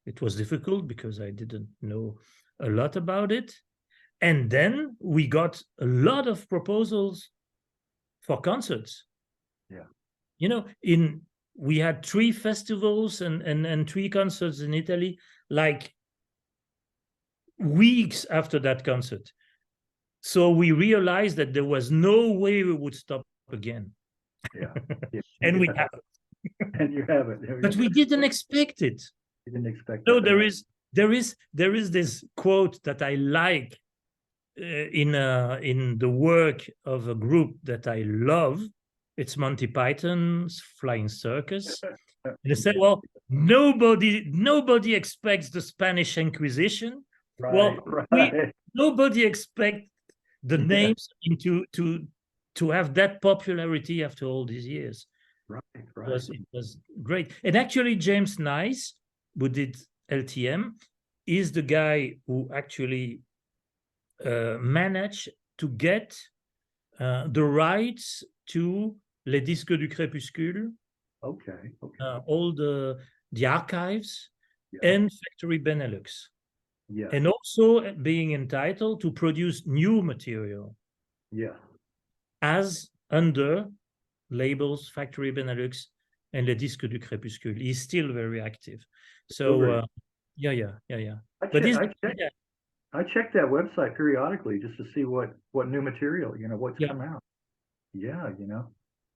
It was difficult because I didn't know a lot about it. And then we got a lot of proposals for concerts. Yeah. We had 3 festivals and 3 concerts in Italy, like weeks after that concert. So we realized that there was no way we would stop again. Yeah. And we have it. And you have it. But we didn't expect it. You didn't expect No, it. there is this quote that I like in the work of a group that I love. It's Monty Python's Flying Circus. And they said, well, nobody expects the Spanish Inquisition. Right, Well, right. nobody expects the Yeah. names to have that popularity after all these years. Right, It was great. And actually, James Nice, who did LTM, is the guy who actually managed to get the rights to Les Disques du Crepuscule, Okay. all the archives, Yeah. and Factory Benelux. Yeah. And also being entitled to produce new material. Yeah. As under labels Factory Benelux and Les Disques du Crépuscule. He's still very active. So yeah. I check that website periodically just to see what new material, what's come out. Yeah,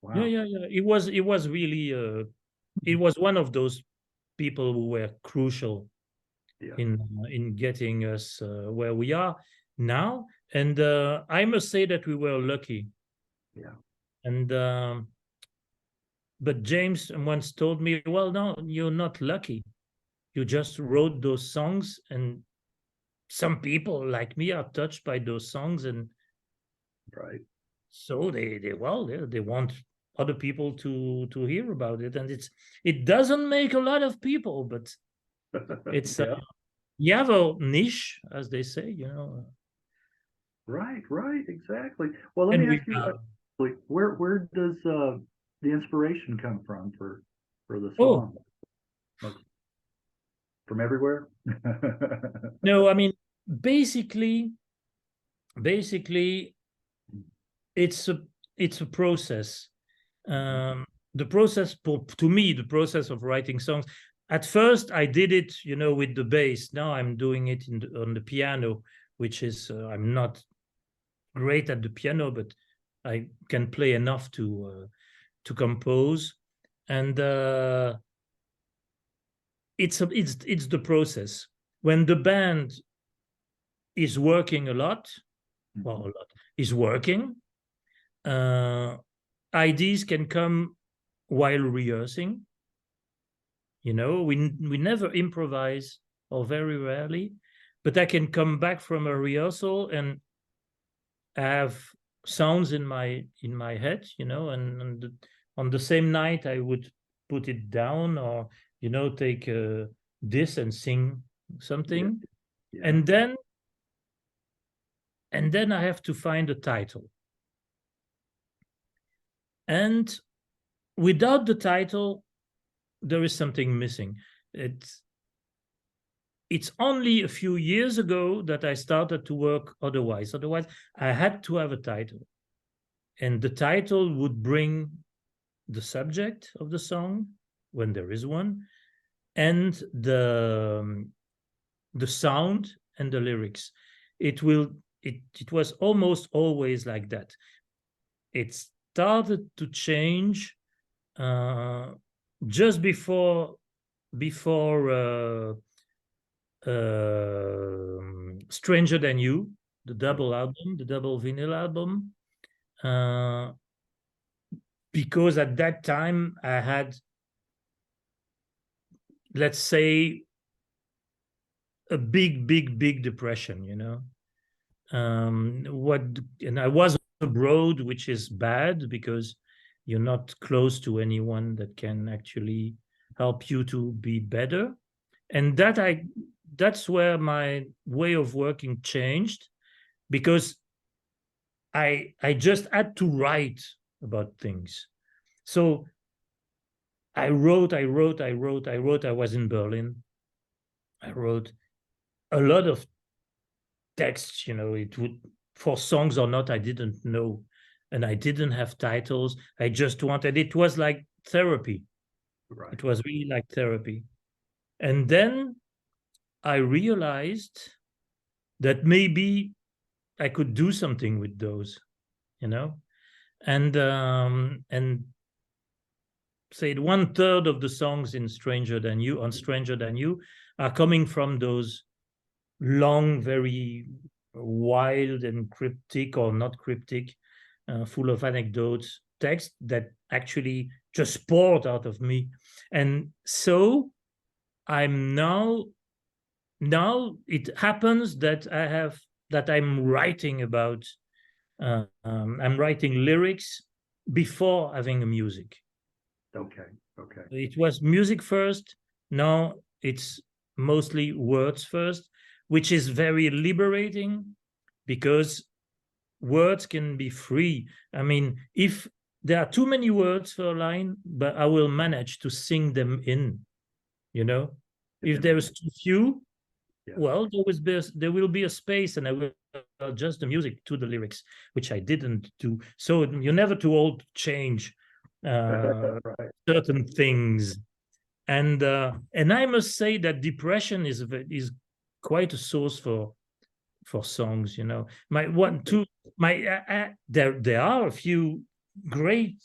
wow. Yeah. It was really it was one of those people who were crucial in getting us where we are now. And I must say that we were lucky. Yeah. And but James once told me, well, no, you're not lucky. You just wrote those songs, and some people like me are touched by those songs, and right. So they want other people to hear about it, and it doesn't make a lot of people, but it's you have a niche, as they say, Right, exactly. Well, let me ask you, where does the inspiration come from for the song? From everywhere? No, I mean, basically, it's a process. The process, to me, the process of writing songs. At first, I did it, with the bass. Now I'm doing it on the piano, which is I'm not great at the piano, but I can play enough to compose, and it's the process. When the band is working a lot, is working, ideas can come while rehearsing. We never improvise, or very rarely, but I can come back from a rehearsal and have sounds in my head, and on the same night I would put it down, or take this and sing something. And then I have to find a title. And without the title, there is something missing. It's only a few years ago that I started to work otherwise. Otherwise, I had to have a title. And the title would bring the subject of the song, when there is one, and the sound and the lyrics. It was almost always like that. It started to change just before Stranger Than You, the double album, the double vinyl album, because at that time I had, let's say, a big depression, you know. And I was abroad, which is bad because you're not close to anyone that can actually help you to be better. And that's where my way of working changed, because I just had to write about things. So I wrote. I was in Berlin. I wrote a lot of texts, you know. It would, for songs or not, I didn't know. And I didn't have titles. I just wanted, it was like therapy. Right. It was really like therapy. And then I realized that maybe I could do something with those, you know, and say 1/3 of the songs in Stranger Than You, on Stranger Than You, are coming from those long, very wild and cryptic, or not cryptic, full of anecdotes, text that actually just poured out of me. And so I'm now it happens that I'm writing about, I'm writing lyrics before having a music. Okay. It was music first. Now it's mostly words first, which is very liberating, because words can be free. I mean, if there are too many words for a line, but I will manage to sing them in, you know. If there is too few, yeah. Well, there will be a space, and I will adjust the music to the lyrics, which I didn't do. So you're never too old to change Right. certain things. And I must say that depression is quite a source for songs. You know, there are a few great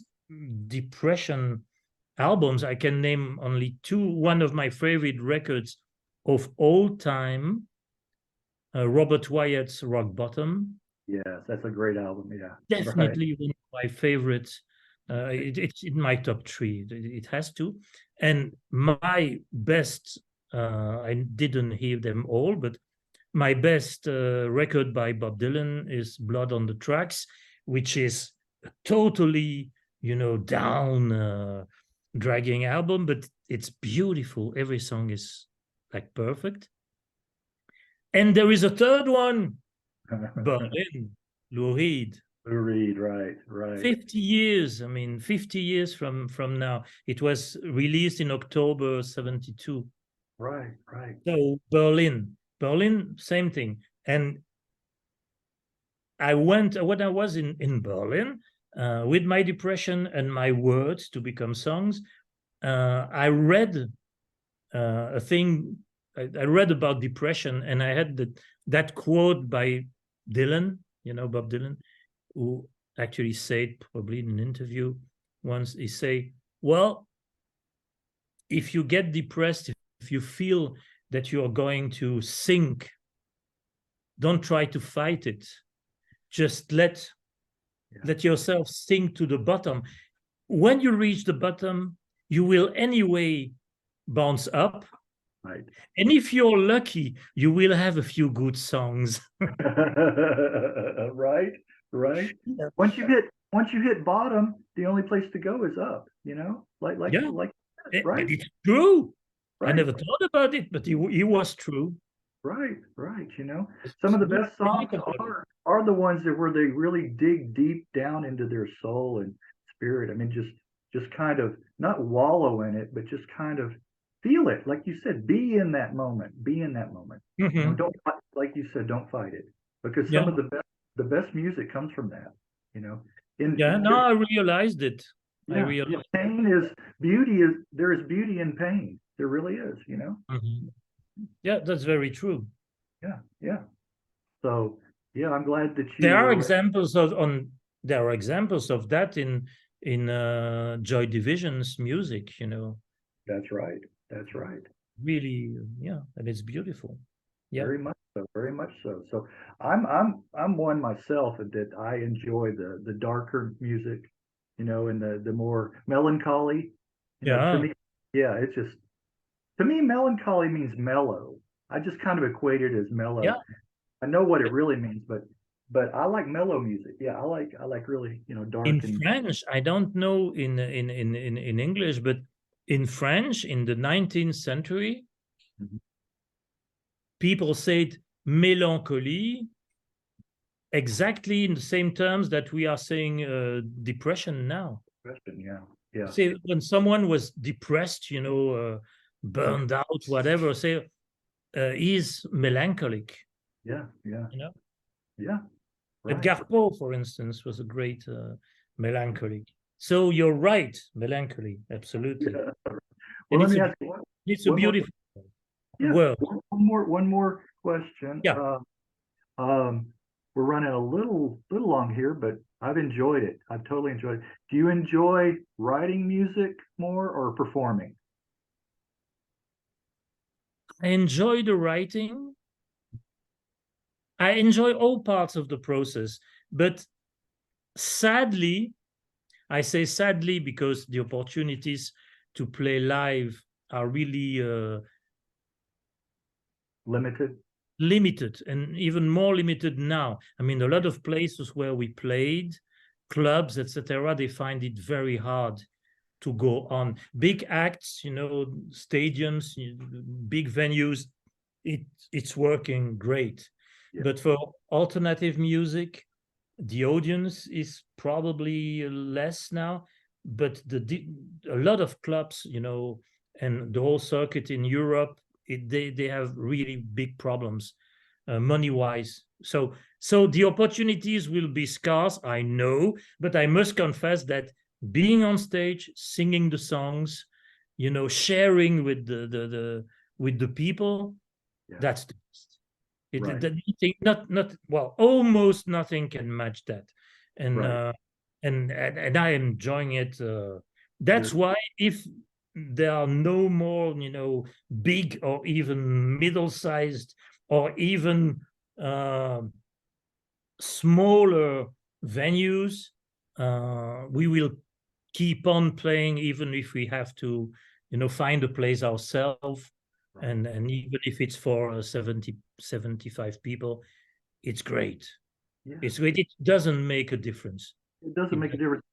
depression albums. I can name only two. One of my favorite records of all time, Robert Wyatt's Rock Bottom. Yes, that's a great album. Yeah, Definitely one of my favorites. It's in my top three. It has to. And my best, I didn't hear them all, but my best record by Bob Dylan is Blood on the Tracks, which is a totally, you know, down, dragging album, but it's beautiful. Every song is like perfect. And there is a third one, Berlin, Lou Reed. Lou Reed, right. 50 years, I mean, 50 years from now. It was released in October 72. Right. So Berlin, same thing. And when I was in Berlin, with my depression and my words to become songs, I read a thing. I read about depression, and I had that quote by Dylan, you know, Bob Dylan, who actually said, probably in an interview once, he say, well, if you get depressed, if you feel that you are going to sink, don't try to fight it. Just let yourself sink to the bottom. When you reach the bottom, you will anyway bounce up. Right. And if you're lucky, you will have a few good songs. Right. Yeah. Once you hit bottom, the only place to go is up, you know? Like right? But it's true. Right. I never thought about it, but it was true. Right. You know, some of the best songs are the ones where they really dig deep down into their soul and spirit. I mean, just kind of not wallow in it, but just kind of feel it. Like you said, be in that moment. Be in that moment. Don't like you said, don't fight it, because some Yeah. of the best music comes from that. You know, in Yeah, now I realized it. I realized. pain is beauty. There is beauty in pain. There really is. Mhm. Yeah, that's very true. Yeah. So yeah, I'm glad that There you are were. examples there are examples of that in Joy Division's music, That's right. That's right. really, yeah, and it's beautiful. Yeah. Very much so. Very much so. So I'm one myself that I enjoy the darker music, and the more melancholy. To Yeah. me, yeah, it's just to me melancholy means mellow. I just kind of equate it as mellow. Yeah. I know what it really means, but I like mellow music. Yeah, I like really, In dark and French, I don't know in English, but in French, in the 19th century, Mhm. people said melancholy exactly in the same terms that we are saying depression now. Question. Yeah, yeah, Say when someone was depressed, burned out, whatever, say he's melancholic. yeah, yeah, You know, yeah. Right. Edgar Poe, for instance, was a great melancholic. So you're right, melancholy, absolutely, Yeah. Well, and let me ask you it's a one more. beautiful Yeah, word. one more question. Yeah, We're running a little long here, but I've enjoyed it. I've totally enjoyed it. Do you enjoy writing music more or performing? I enjoy the writing. I enjoy all parts of the process, but sadly, I say sadly because the opportunities to play live are really Limited? limited, and even more limited now. I mean, a lot of places where we played, clubs, etc., they find it very hard to go on. Big acts, stadiums, big venues, it's working great. Yeah, But for alternative music, the audience is probably less now, but a lot of clubs, and the whole circuit in Europe, they have really big problems, money wise. So the opportunities will be scarce, I know, but I must confess that being on stage, singing the songs, sharing with the people, yeah, that's the best. right, Not well, almost nothing can match that, and right. uh, and I am enjoying it. That's There's, why if there are no more, big or even middle-sized or even uh, smaller venues, we will keep on playing even if we have to, find a place ourselves, right. and even if it's for 75 people, it's great. Yeah. It's great. It doesn't make a difference. It doesn't It make a does- difference.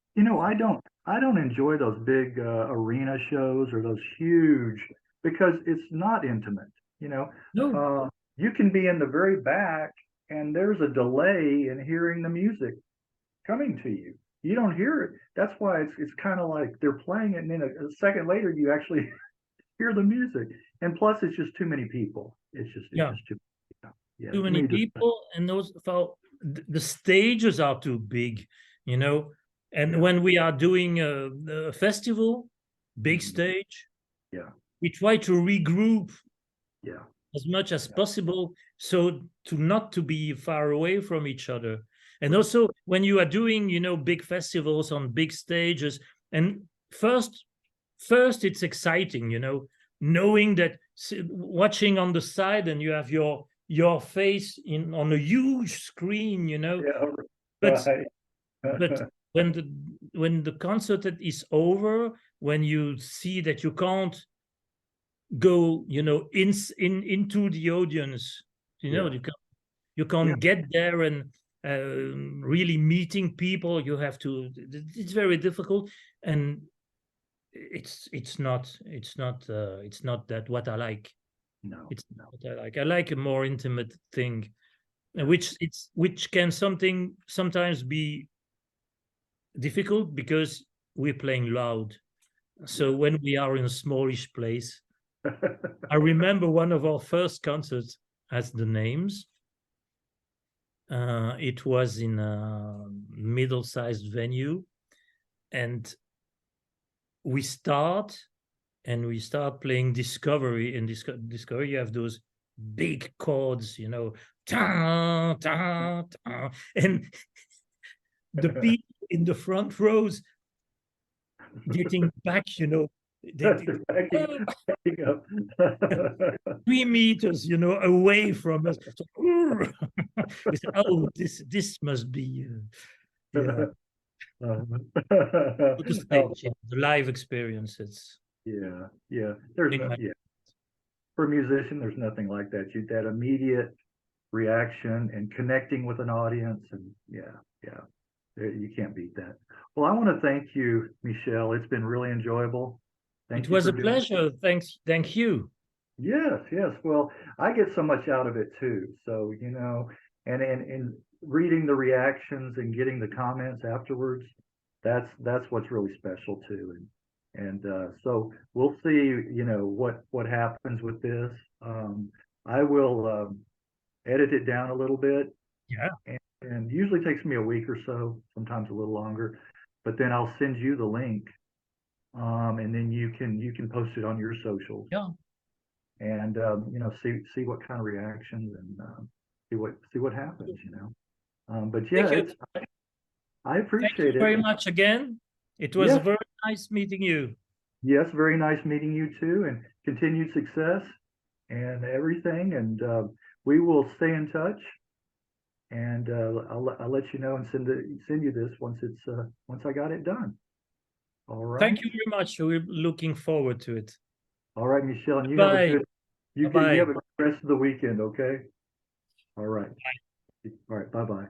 I don't enjoy those big arena shows or those huge because it's not intimate. You know, no, you can be in the very back and there's a delay in hearing the music coming to you. You don't hear it. That's why it's kind of like they're playing it, and then a second later you actually hear the music. And plus, it's just too many people. It's yeah, just too. Yeah, too to many me, people, and those the stages are too big, you know. And yeah, when we are doing a festival, big mhm, stage, yeah, we try to regroup yeah, as much as yeah, possible so to not to be far away from each other. And right, also when you are doing, big festivals on big stages, and first it's exciting, knowing that watching on the side and you have your face in on a huge screen, yeah, but right. but when the concert is over, when you see that you can't go, into the audience, Yeah, you can't yeah, get there and really meeting people. You have to. It's very difficult, and it's not that what I like. no, It's no, not what I like. I like a more intimate thing, yeah, which can sometimes be difficult because we're playing loud. So when we are in a smallish place, I remember one of our first concerts has the names. It was in a middle-sized venue, and we start playing Discovery. In Discovery, you have those big chords, you know, ta, ta, ta, and the people in the front rows getting back, you know, backing up. 3 meters, you know, away from us. So, we said, oh, this must be, yeah. The stage, you know, the live experience. It's yeah. There's for a musician, there's nothing like that. That immediate reaction and connecting with an audience, and yeah. You can't beat that. Well, I want to thank you, Michel. It's been really enjoyable. It was a pleasure. Thank you. Yes. Well, I get so much out of it too. So, you know, and reading the reactions and getting the comments afterwards, that's what's really special too. And so we'll see, you know, what happens with this. I will edit it down a little bit. Yeah. And usually takes me a week or so, sometimes a little longer. But then I'll send you the link, and then you can post it on your socials. Yeah. And you know, see what kind of reactions, and see what happens. You know, but yeah, I appreciate Thank you it very much again. It was very nice meeting you. Yes, very nice meeting you too, and continued success and everything. And we will stay in touch. And I'll let you know and send you this once I got it done. All right. Thank you very much. We're looking forward to it. All right, Michel, and you Bye. have a good you have a good rest of the weekend. Okay. All right. Bye. All right. Bye-bye.